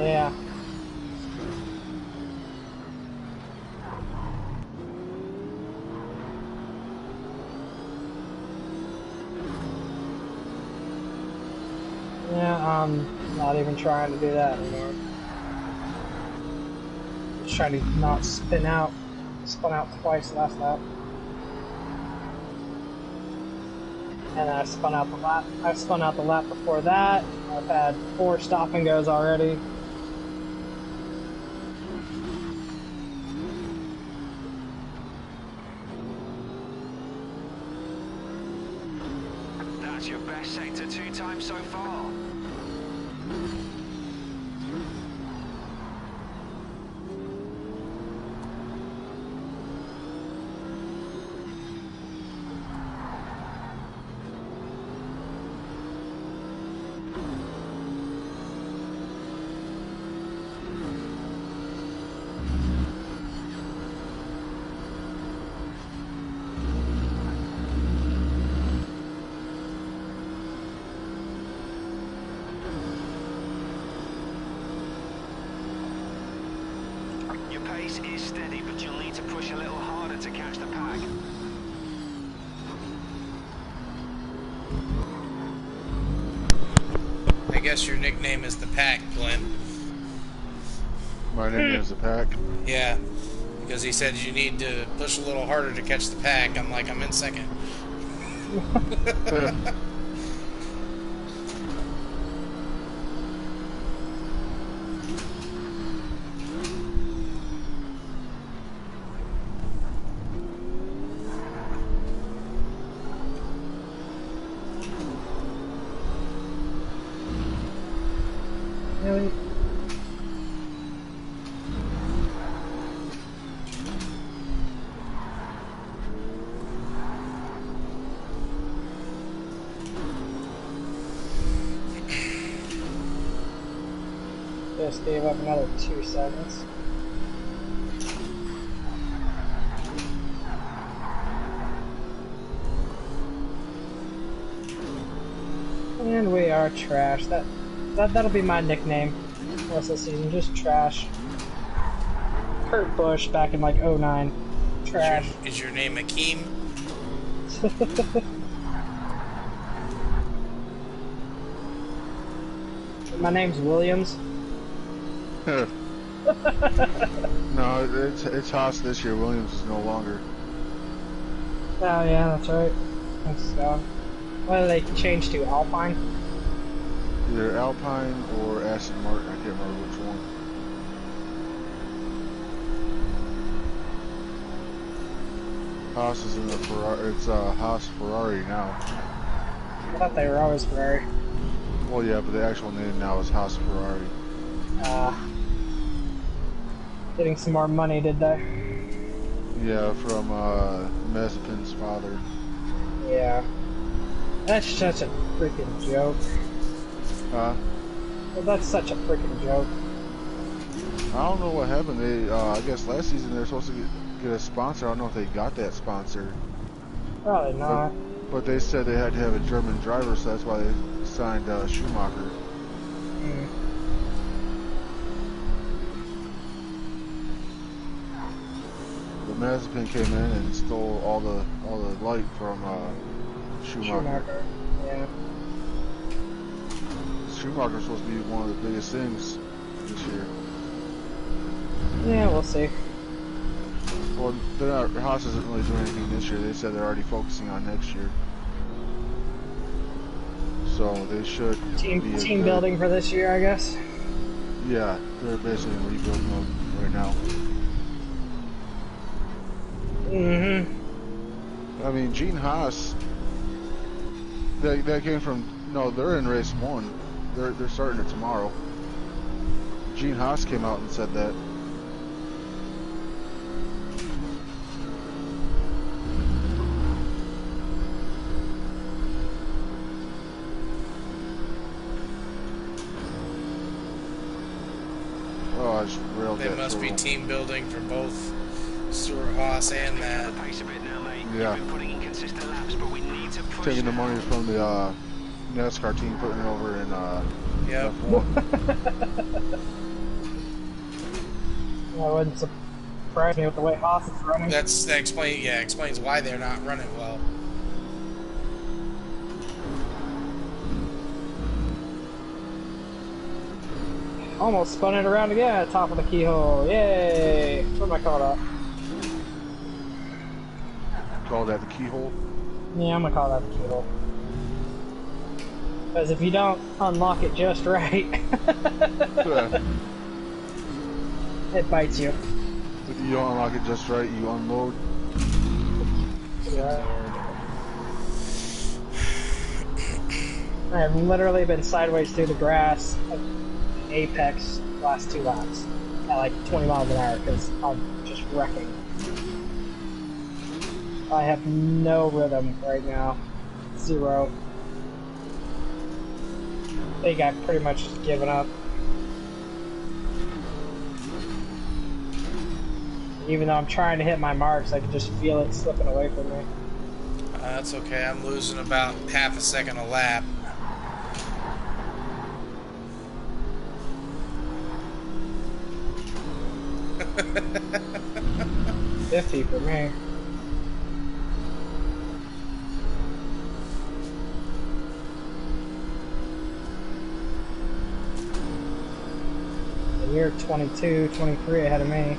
B: Yeah. Yeah, I'm not even trying to do that anymore. Just trying to not spin out. Spun out twice last lap. And then I spun out the lap before that. I've had 4 stop and goes already.
D: That's your best sector 2 times so far.
C: I guess your nickname is the Pack, Clint.
A: My nickname is the Pack.
C: Yeah, because he said you need to push a little harder to catch the Pack. I'm like, I'm in second.
B: Really? Just gave up another 2 seconds. And we are trash. That'll be my nickname the rest of the season. Just trash. Kurt Busch back in like '09. Trash.
C: Is your name Akeem?
B: My name's Williams.
A: No, it's Haas this year. Williams is no longer.
B: Oh yeah, that's right. That's what did they change to? Alpine?
A: Either Alpine or Aston Martin. I can't remember which one. Haas is in the Ferrari. It's Haas Ferrari now.
B: I thought they were always Ferrari.
A: Well, yeah, but the actual name now is Haas Ferrari.
B: Getting some more money, did they?
A: Yeah, from Mazepin's father.
B: Yeah. That's such a freaking joke.
A: Huh?
B: Well, that's such a freaking joke.
A: I don't know what happened. They, I guess last season they were supposed to get a sponsor. I don't know if they got that sponsor.
B: Probably not.
A: But they said they had to have a German driver, so that's why they signed Schumacher.
B: Mm.
A: But Mazepin came in and stole all the light from Schumacher.
B: Yeah.
A: Schumacher's supposed to be one of the biggest things this year.
B: Yeah, we'll see.
A: Well, Haas isn't really doing anything this year. They said they're already focusing on next year. So they should
B: Team building for this year, I guess.
A: Yeah, they're basically in rebuild mode right now.
B: Mm-hmm.
A: I mean, Gene Haas, that came from, no, they're in race 1. They're starting it tomorrow. Gene Haas came out and said that. Oh, I just railed
C: They
A: that
C: must be
A: turtle.
C: team building for both Stuart Haas and that.
D: Pace a bit now, mate.
A: Yeah.
D: You've been putting in consistent laps, but we need to push
A: Taking the
D: now.
A: money from the NASCAR team, putting it over in
C: Yep.
A: F1.
B: That wouldn't surprise me with the way Haas is running.
C: That explains why they're not running well.
B: Almost spun it around again at the top of the keyhole. Yay! What am I called up?
A: Call that the keyhole.
B: Yeah, I'm gonna call that the keyhole. Because if you don't unlock it just right, it bites you.
A: If you don't unlock it just right, you unload.
B: Yeah. I have literally been sideways through the grass at apex the last 2 laps at like 20 miles an hour because I'm just wrecking. I have no rhythm right now. 0. I think I've pretty much just given up. Even though I'm trying to hit my marks, I can just feel it slipping away from me.
C: That's okay. I'm losing about half a second a lap.
B: $50 for me. year 22, 23 ahead of me.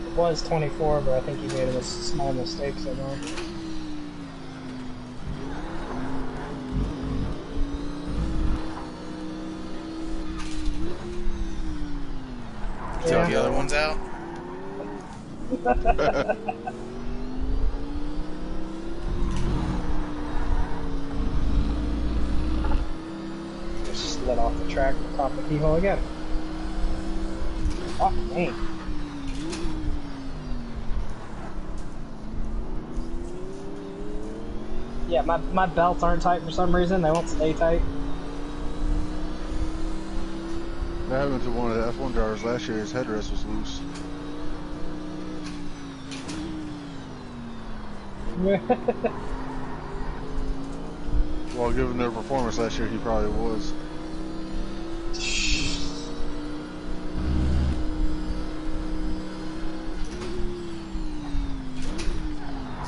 B: It was 24, but I think he made a small mistake somewhere.
C: You took the other ones out?
B: Just slid off the track and caught the keyhole again. Fuck me. Yeah, my belts aren't tight for some reason. They won't stay tight.
A: That happened to one of the F1 drivers last year. His headrest was loose. Well, given their performance last year, he probably was.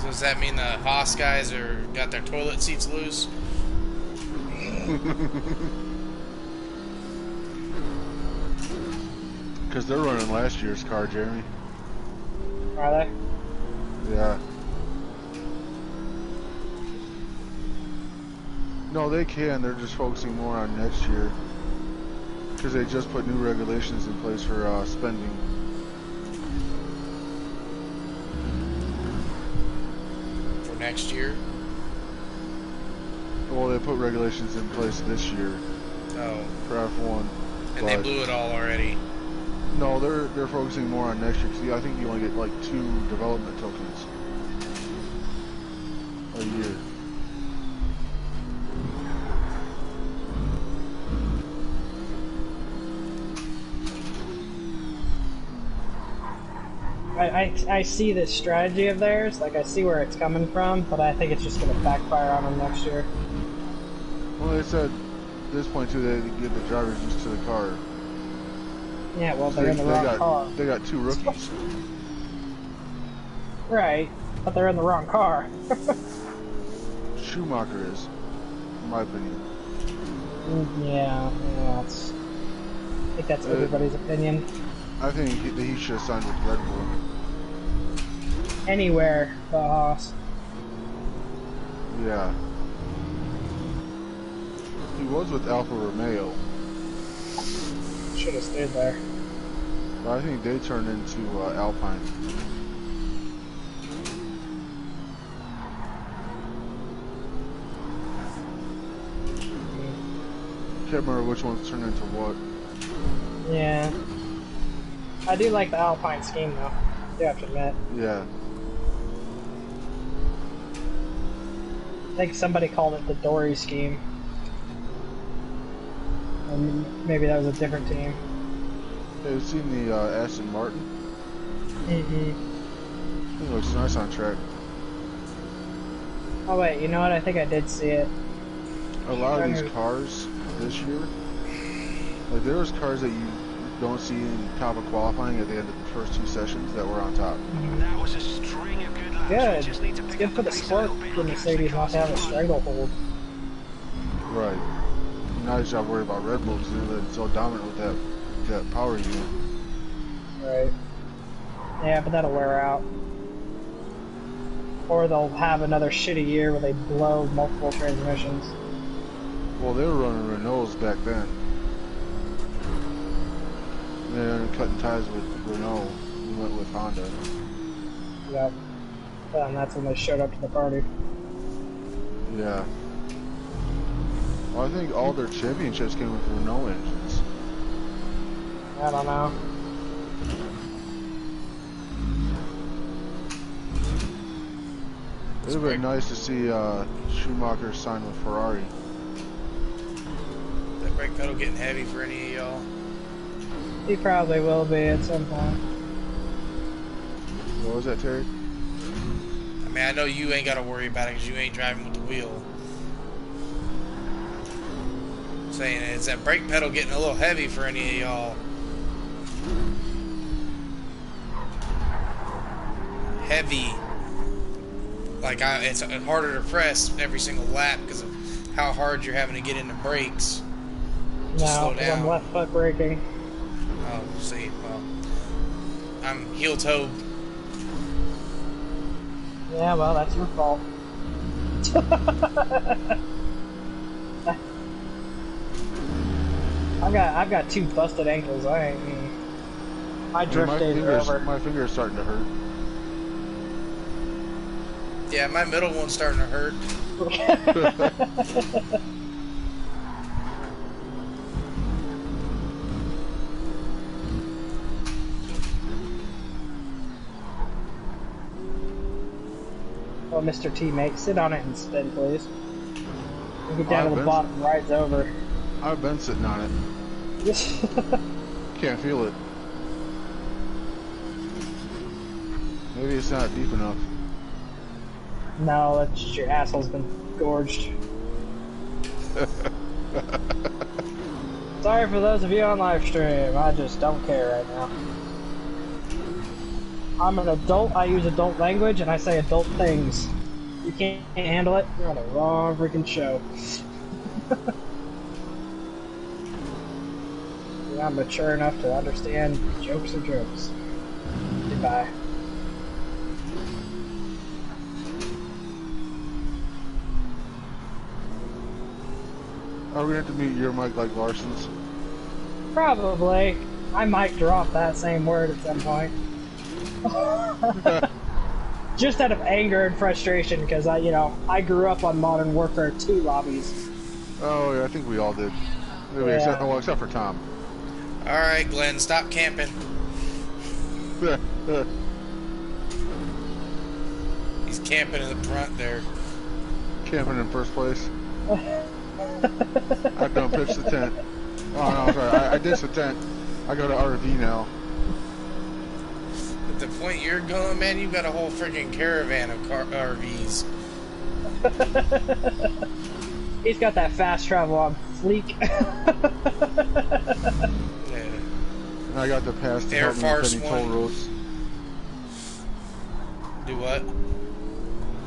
C: So does that mean the Haas guys got their toilet seats loose?
A: Because they're running last year's car, Jeremy.
B: Are they?
A: Yeah. No, they can. They're just focusing more on next year. Because they just put new regulations in place for spending.
C: For next year?
A: Well, they put regulations in place this year
C: Oh.
A: for F1.
C: And they blew it all already.
A: No, they're focusing more on next year. Because I think you only get like 2 development tokens a year.
B: I see this strategy of theirs, like I see where it's coming from, but I think it's just going to backfire on them next year.
A: Well, they said at this point too, they get the drivers used to the car.
B: Yeah, well, they're in the wrong car.
A: They got 2 rookies.
B: Right, but they're in the wrong car.
A: Schumacher is, in my opinion.
B: Yeah, I think that's everybody's opinion.
A: I think he should have signed with Red Bull.
B: Anywhere but Haas.
A: Yeah. He was with Alfa Romeo.
B: Should have stayed there.
A: But I think they turned into Alpine. Can't remember which one's turned into what.
B: Yeah. I do like the Alpine scheme though. You have to admit.
A: Yeah.
B: I think somebody called it the Dory scheme. Or maybe that was a different team.
A: Have you seen the Aston Martin?
B: Mm-hmm.
A: It looks nice on track.
B: Oh wait, you know what? I think I did see it.
A: A lot of these cars this year, like there was cars that you don't see in top of qualifying at the end of the first 2 sessions that were on top.
D: That was a string of good laps.
B: Good.
D: We just need to
B: It's
D: pick
B: good
D: up
B: for
D: the
B: the
D: pace a
B: sport
D: little bit
B: for
D: on the
B: Mercedes not to have a stranglehold.
A: Right. Now you just have to worry about Red Bull because they're so dominant with that power unit.
B: Right. Yeah, but that'll wear out. Or they'll have another shitty year where they blow multiple transmissions.
A: Well, they were running Renaults back then. They ended up cutting ties with Renault. We went with Honda.
B: Yep. And that's when they showed up to the party.
A: Yeah. Well, I think all their championships came with Renault engines.
B: I don't know.
A: It would have been nice to see Schumacher sign with Ferrari.
C: Is that brake pedal getting heavy for any of y'all?
B: He probably will be at some point.
A: What was that, Terry?
C: I mean, I know you ain't got to worry about it because you ain't driving with the wheel. Saying, is that brake pedal getting a little heavy for any of y'all? Heavy. Like, it's harder to press every single lap because of how hard you're having to get into brakes. Just
B: No,
C: slow
B: because I'm
C: down.
B: left foot braking.
C: Oh, see, well, I'm heel toe.
B: Yeah, well, that's your fault. I've got two busted ankles. I ain't. My
A: Hey,
B: drift days are over.
A: my fingers starting to hurt.
C: Yeah, my middle one's starting to hurt.
B: Oh, Mr. Teammate, sit on it and spin, please. We'll get down
A: I've
B: to the
A: been,
B: bottom. Ride's over.
A: I've been sitting on it. Can't feel it. Maybe it's not deep enough.
B: No, that's just your asshole's been gorged. Sorry for those of you on live stream. I just don't care right now. I'm an adult. I use adult language and I say adult things. You can't handle it. You're on the wrong freaking show. You're not mature enough to understand jokes are jokes. Goodbye.
A: Are we going to have to mute your mic like Larson's?
B: Probably. I might drop that same word at some point. Just out of anger and frustration, because I grew up on Modern Warfare 2 lobbies.
A: Oh, yeah, I think we all did. Maybe
B: Yeah.
A: except for Tom.
C: Alright, Glenn, stop camping. He's camping in the front there.
A: Camping in first place. I don't pitch the tent. Oh, no, sorry. I ditched the tent. I go to RV now.
C: At the point you're going, man, you've got a whole freaking caravan of RVs.
B: He's got that fast travel on fleek.
C: Yeah.
A: And I got the pass to
C: Air
A: help me with
C: Force
A: any
C: One.
A: toll roads.
C: Do what?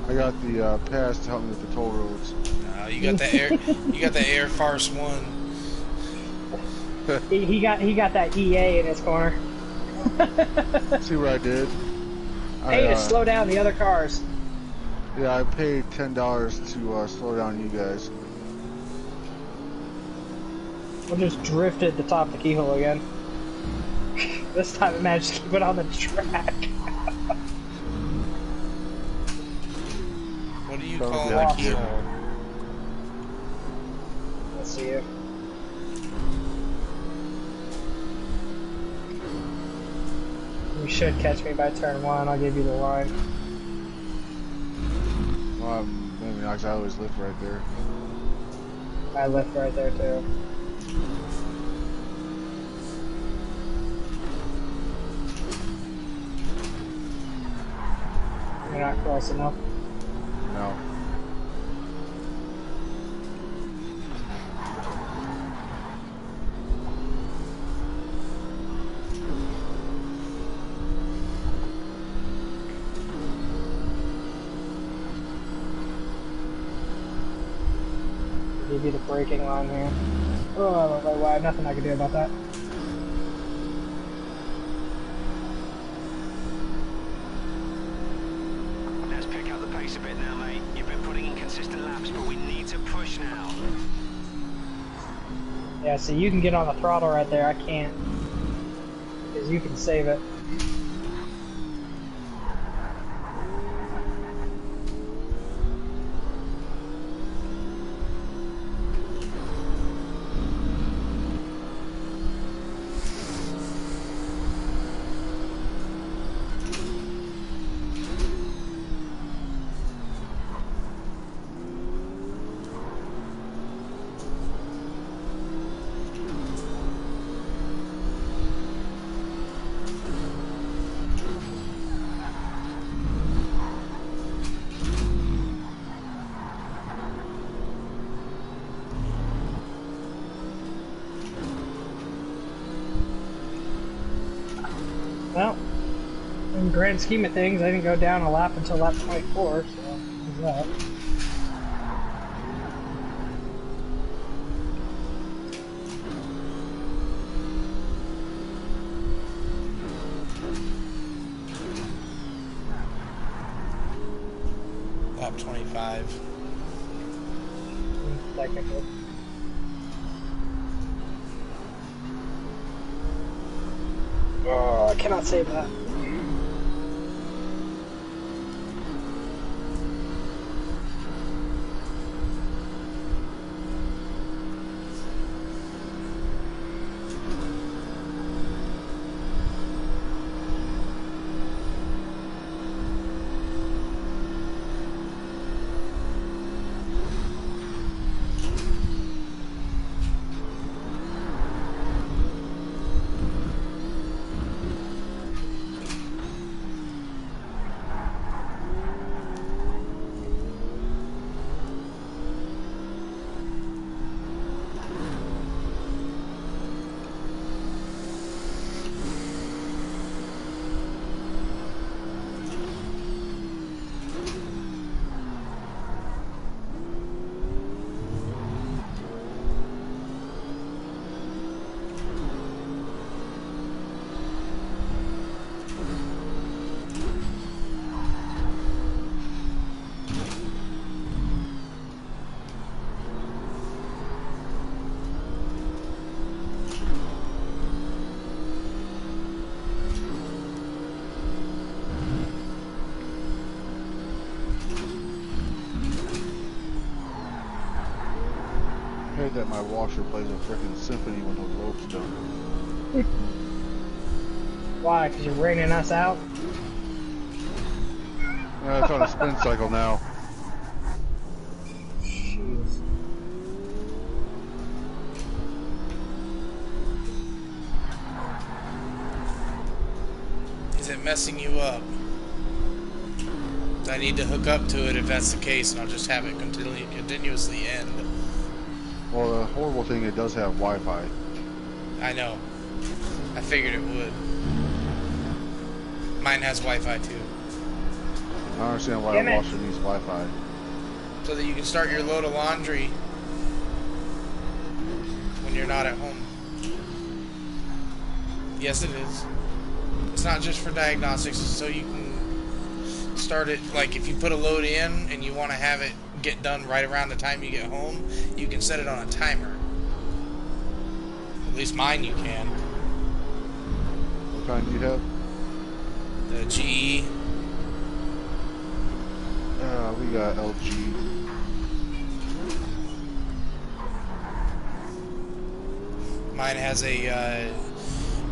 A: I got the pass to help me with the toll roads.
C: You got the Air Force One.
B: he got that EA in his corner.
A: See what I did?
B: Hey, to slow down the other cars.
A: Yeah, I paid $10 to slow down you guys.
B: We'll just drift at the top of the keyhole again. This time I managed to keep it on the track.
C: What do you
A: That was
C: call
A: the
C: a
A: idea.
C: keyhole?
B: Let's see you. You should catch me by turn 1. I'll give you the line.
A: Well, maybe not, 'cause I always lift right there.
B: I lift right there too. You're not close enough.
A: No.
B: Give you the braking line here. Oh, wait, why? Nothing I can do about that.
D: Let's pick up the pace a bit now, mate. You've been putting in consistent laps, but we need to push now.
B: Yeah, so you can get on the throttle right there. I can't. Because you can save it. Well, in the grand scheme of things, I didn't go down a lap until lap 24, so there's that.
C: top 25.
B: Technically. Oh, I cannot save that.
A: I heard that my washer plays a freaking symphony when the rope's done.
B: Why? Because you're raining us out?
A: It's on a spin cycle now.
B: Jeez.
C: Is it messing you up? I need to hook up to it if that's the case, and I'll just have it continuously end.
A: Well, the horrible thing, it does have Wi-Fi.
C: I know. I figured it would. Mine has Wi-Fi too.
A: I don't understand why
B: Damn
A: a
B: it.
A: washer needs Wi-Fi.
C: So that you can start your load of laundry when you're not at home. Yes, it is. It's not just for diagnostics, it's so you can start it, like if you put a load in and you want to have it get done right around the time you get home, you can set it on a timer. At least mine you can.
A: What kind do you have?
C: The GE.
A: We got LG.
C: Mine has a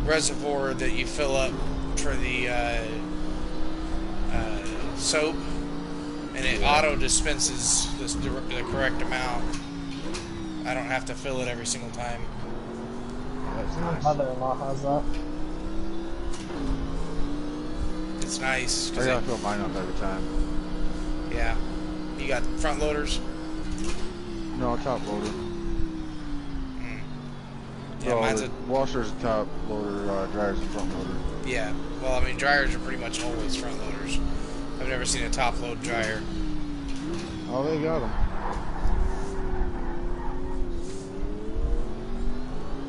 C: reservoir that you fill up for the soap, and it auto dispenses the correct amount. I don't have to fill it every single time.
A: That's
B: My
A: nice.
B: mother-in-law has that.
C: It's nice.
A: I
C: 'Cause
A: gotta fill mine up every time.
C: yeah. You got front loaders?
A: No, top loader.
C: Yeah,
A: So
C: mine's
A: the
C: a...
A: washer's the top loader, dryer's the front loader.
C: Yeah. Well, I mean, dryers are pretty much always front loaders. I've never seen a top load dryer.
A: Oh, they got them.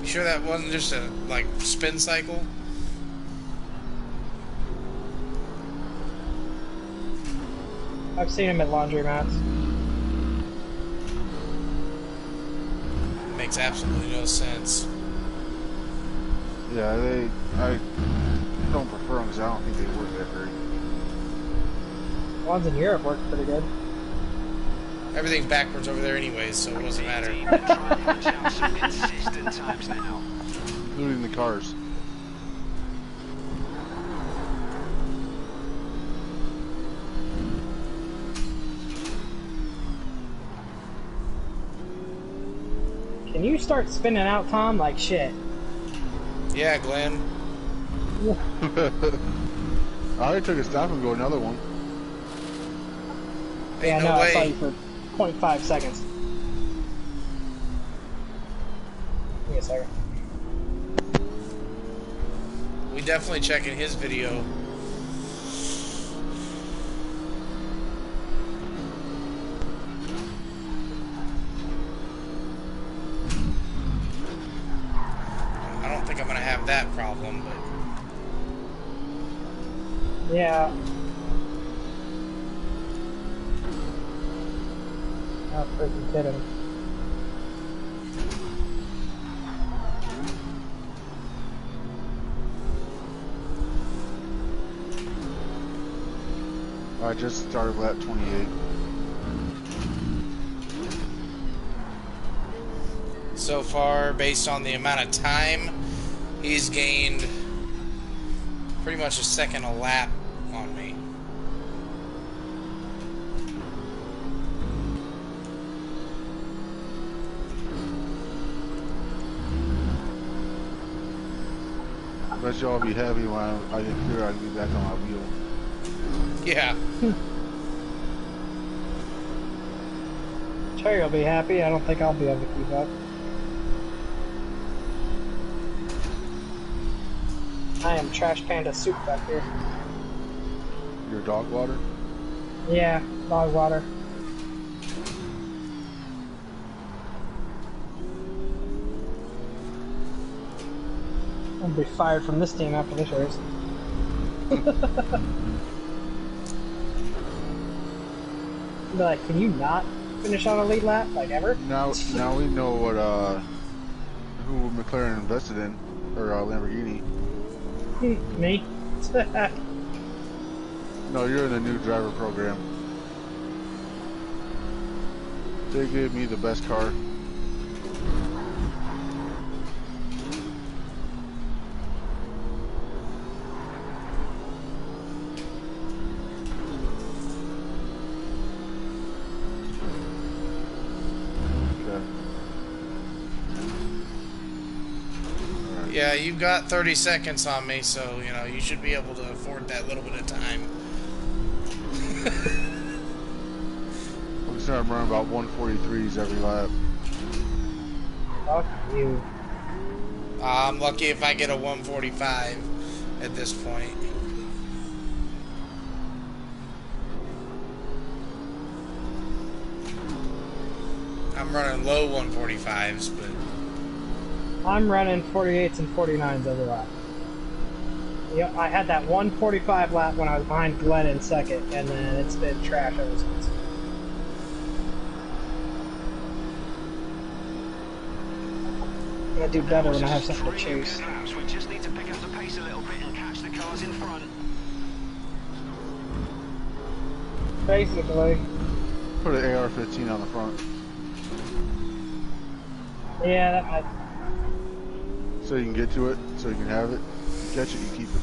C: You sure that wasn't just a, like, spin cycle?
B: I've seen him at laundromats.
C: Makes absolutely no sense.
A: Yeah, I don't prefer them because I don't think they work that great.
B: The ones in Europe work pretty good.
C: Everything's backwards over there anyways, so it doesn't matter.
D: Indeed, they're trying to punch out some consistent times now.
A: Including the cars.
B: Can you start spinning out, Tom? Like shit.
C: Yeah, Glenn.
A: I already took a stop and go another one.
B: Yeah,
C: Ain't
B: no,
C: no
B: I saw
C: way.
B: you for 0.5 seconds. Give me a second.
C: We definitely checking his video. I don't think I'm gonna have that problem, but
B: Yeah. No freaking kidding.
A: I just started lap 28.
C: So far, based on the amount of time, he's gained pretty much a second a lap on me.
A: I bet y'all be happy when I get clear. I can be back on my wheel.
C: Yeah.
B: Terry will be happy. I don't think I'll be able to keep up. I am Trash Panda Soup back here.
A: Your dog water?
B: Yeah, dog water. I'll be fired from this team after this race. Be like, can you not finish on a lead lap, like ever?
A: Now we know what who McLaren invested in, or Lamborghini.
B: Me?
A: No, you're in the new driver program. They gave me the best car.
C: Yeah, you've got 30 seconds on me, so, you know, you should be able to afford that little bit of time.
A: I'm saying I'm running about 143s every lap.
B: Fuck you.
C: I'm lucky if I get a 145 at this point. I'm running low 145s, but...
B: I'm running 48s and 49s every lap. Yep, I had that 145 lap when I was behind Glenn in second, and then it's been trash ever since. I'm gonna do better when I have something to chase.
D: We just need to pick up the pace a little bit and catch the cars in front.
B: Basically.
A: Put an AR-15 on the front.
B: Yeah, that might...
A: So you can get to it, so you can have it. You catch it, you keep it.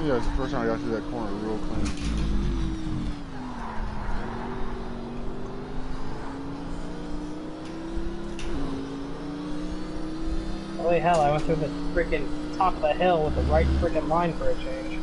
A: Yeah, it's the first time I got through that corner real clean.
B: Holy hell, I went through the freaking top of the hill with the right freaking line for a change.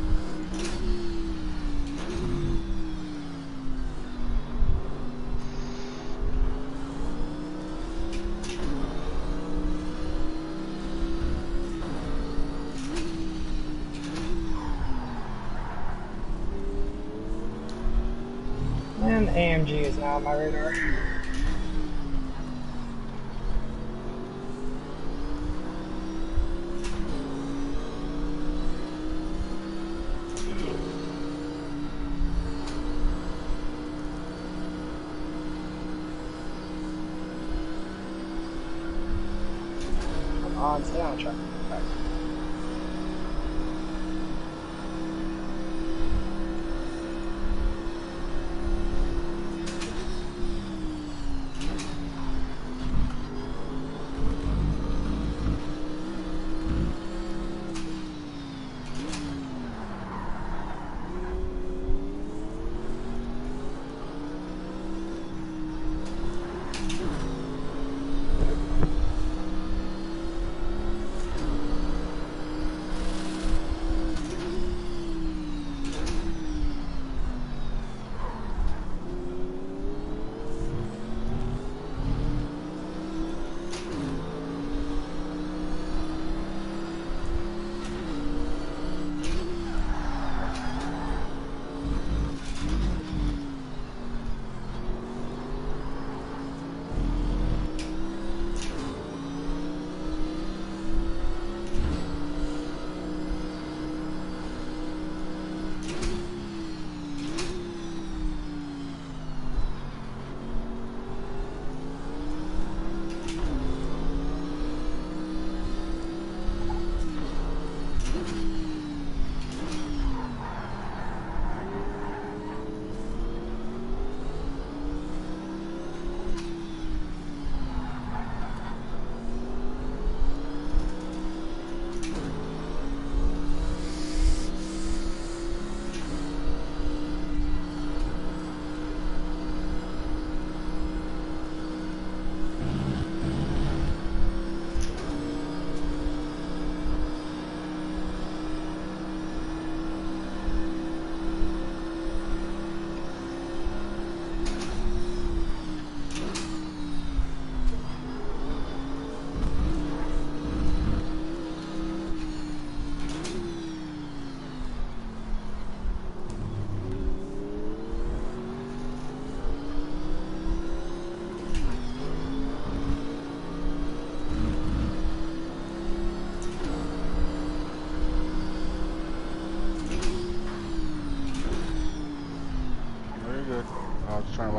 B: And AMG is now on my radar. Come on, stay on track.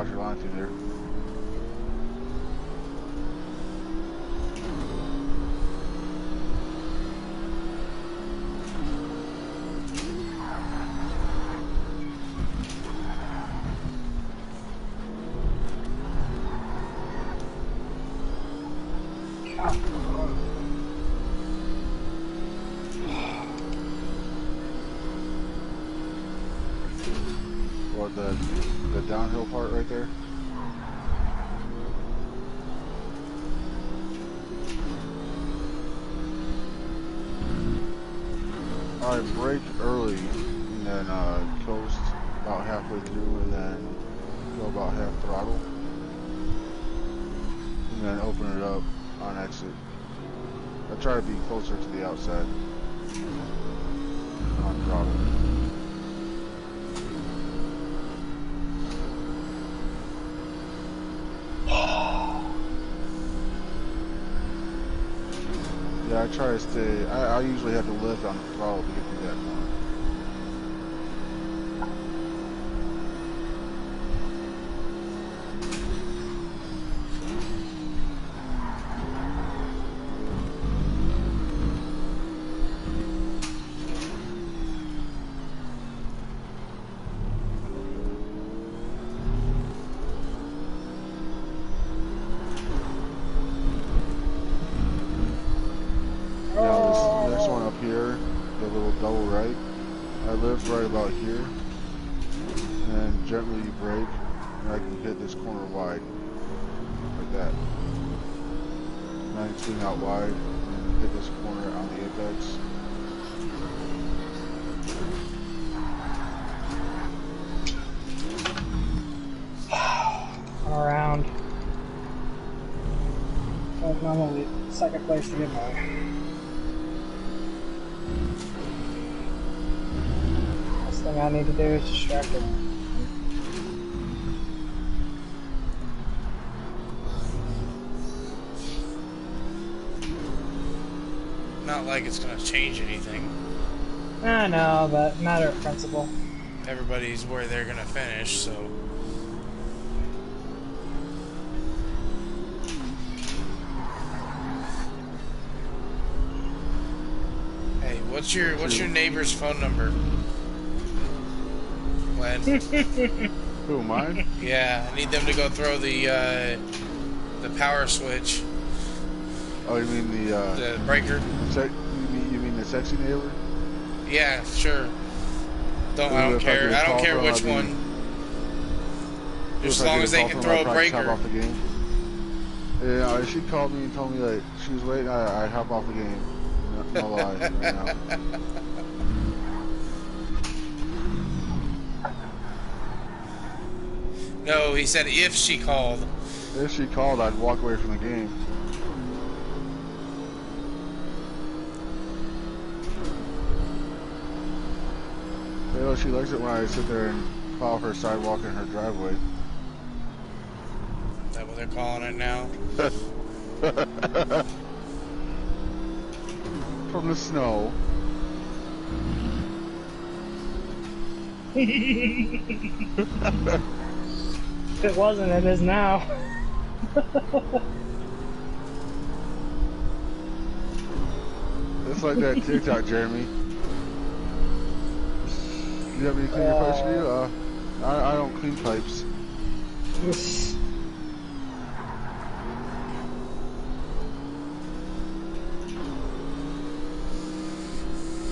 A: watch your line through there. Or the downhill part right there. I brake early and then coast about halfway through and then go about half throttle and then open it up on exit. I try to be closer to the outside on throttle. Yeah, I try to stay. I usually have to lift on the throttle to get through that corner. Now this next one up here, the little double right, I lift right about here, and then gently brake, and I can hit this corner wide, like that. And I can swing out wide, and hit this corner on the apex.
B: Around. Well, I'm only second place to get by. Last thing I need to do is distract him.
C: Not like it's gonna change anything.
B: I know, but matter of principle.
C: Everybody's where they're gonna finish, so. Hey, what's your neighbor's phone number? Glenn?
A: Who, mine?
C: Yeah, I need them to go throw the power switch.
A: Oh, you mean
C: The breaker?
A: you mean the sexy neighbor?
C: Yeah, sure. I don't care. I don't care which one. Just as long as they can throw a breaker.
A: Hop off the game. Yeah, she called me and told me that she was waiting. I hop off the game. No lie, right now.
C: No, he said if she called.
A: If she called, I'd walk away from the game. You know, she likes it when I sit there and plow her sidewalk in her driveway.
C: Is that what they're calling it now?
A: From the snow.
B: If it wasn't, it is now.
A: It's like that TikTok, Jeremy. Do you have any cleaner pipes for you? I don't clean pipes.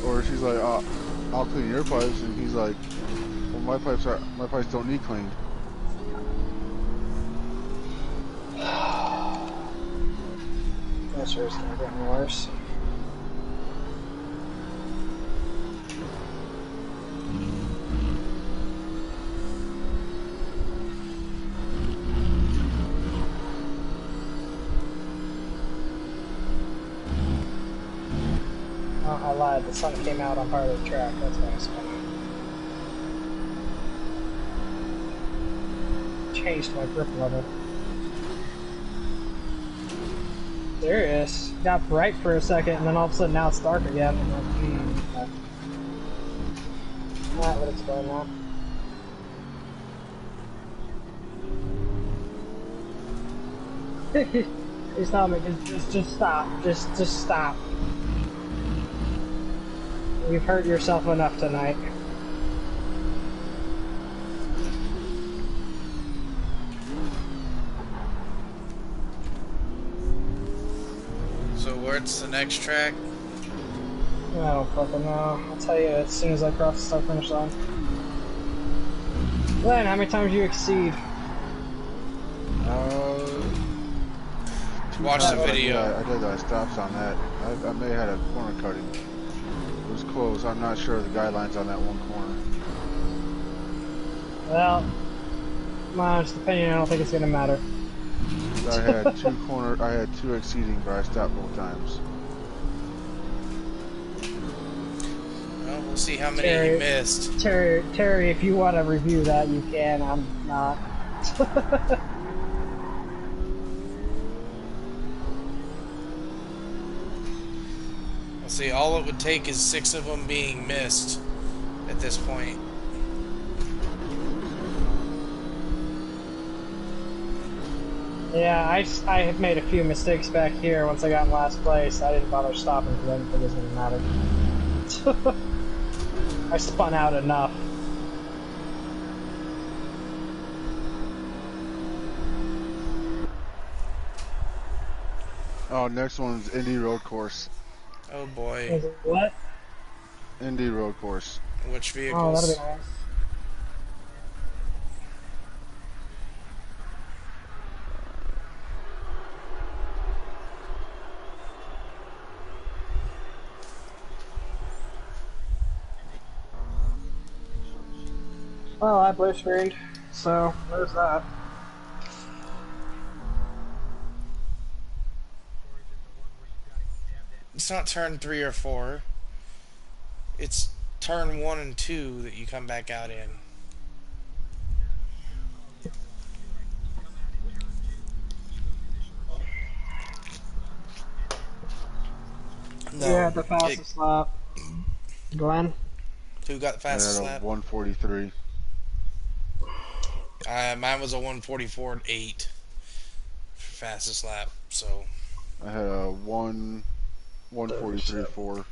A: Or she's like, I'll clean your pipes, and he's like, well, my pipes don't need cleaned.
B: That sure is gonna get worse. I lied, the sun came out on part of the track, that's why it's funny. Changed my grip level. There it is. Got bright for a second, and then all of a sudden now it's dark again. I'm like, okay. That would explain that. He's telling me, just stop. Just stop. You've hurt yourself enough tonight.
C: So where's the next track?
B: I don't fucking know. I'll tell you as soon as I cross the start finish line. Glenn, how many times do you exceed?
A: Two
C: Watch
A: times
C: the video.
A: I did stops on that. I may have had a corner cutting. It was close. I'm not sure of the guidelines on that one corner.
B: Well, my honest opinion, I don't think it's gonna matter.
A: I had two exceeding, but I stopped both times.
C: Well, we'll see how many you missed.
B: Terry, if you want to review that, you can. I'm not.
C: We'll see. All it would take is 6 of them being missed at this point.
B: Yeah, I have made a few mistakes back here. Once I got in last place, I didn't bother stopping because I didn't think it was going to matter. I spun out enough.
A: Oh, next one's Indy Road Course.
C: Oh boy.
B: Is it what?
A: Indy Road Course.
C: Which
B: Oh,
C: vehicles?
B: that'll be nice. Well, I blue screened, so there's that.
C: It's not turn 3 or 4. It's turn 1 and 2 that you come back out in. No.
B: You had the fastest lap. Glenn?
C: Who got the fastest
A: I had a
C: lap?
A: 143.
C: Mine was a 144.8 for fastest lap. So
A: I had a 143.4.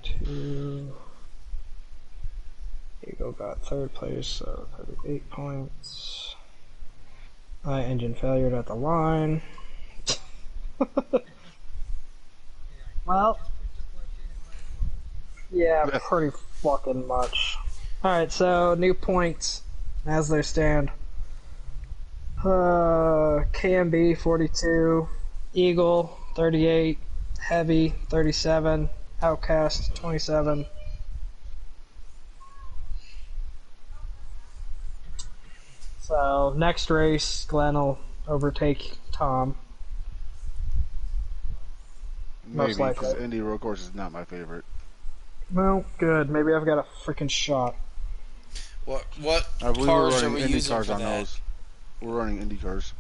B: 2. Eagle got third place, so 38 points. I engine failured at the line. Well, yeah, pretty fucking much. Alright, so new points as they stand. KMB 42, Eagle 38, Heavy 37, Outcast 27. So next race, Glenn will overtake Tom. Most
A: Maybe,
B: likely.
A: because Indy Road Course is not my favorite.
B: Well, good. Maybe I've got a freaking shot.
C: what
A: I believe
C: cars
A: we're
C: are
A: running
C: we
A: Indy
C: using
A: cars
C: for
A: on
C: that?
A: those. We're running Indy cars.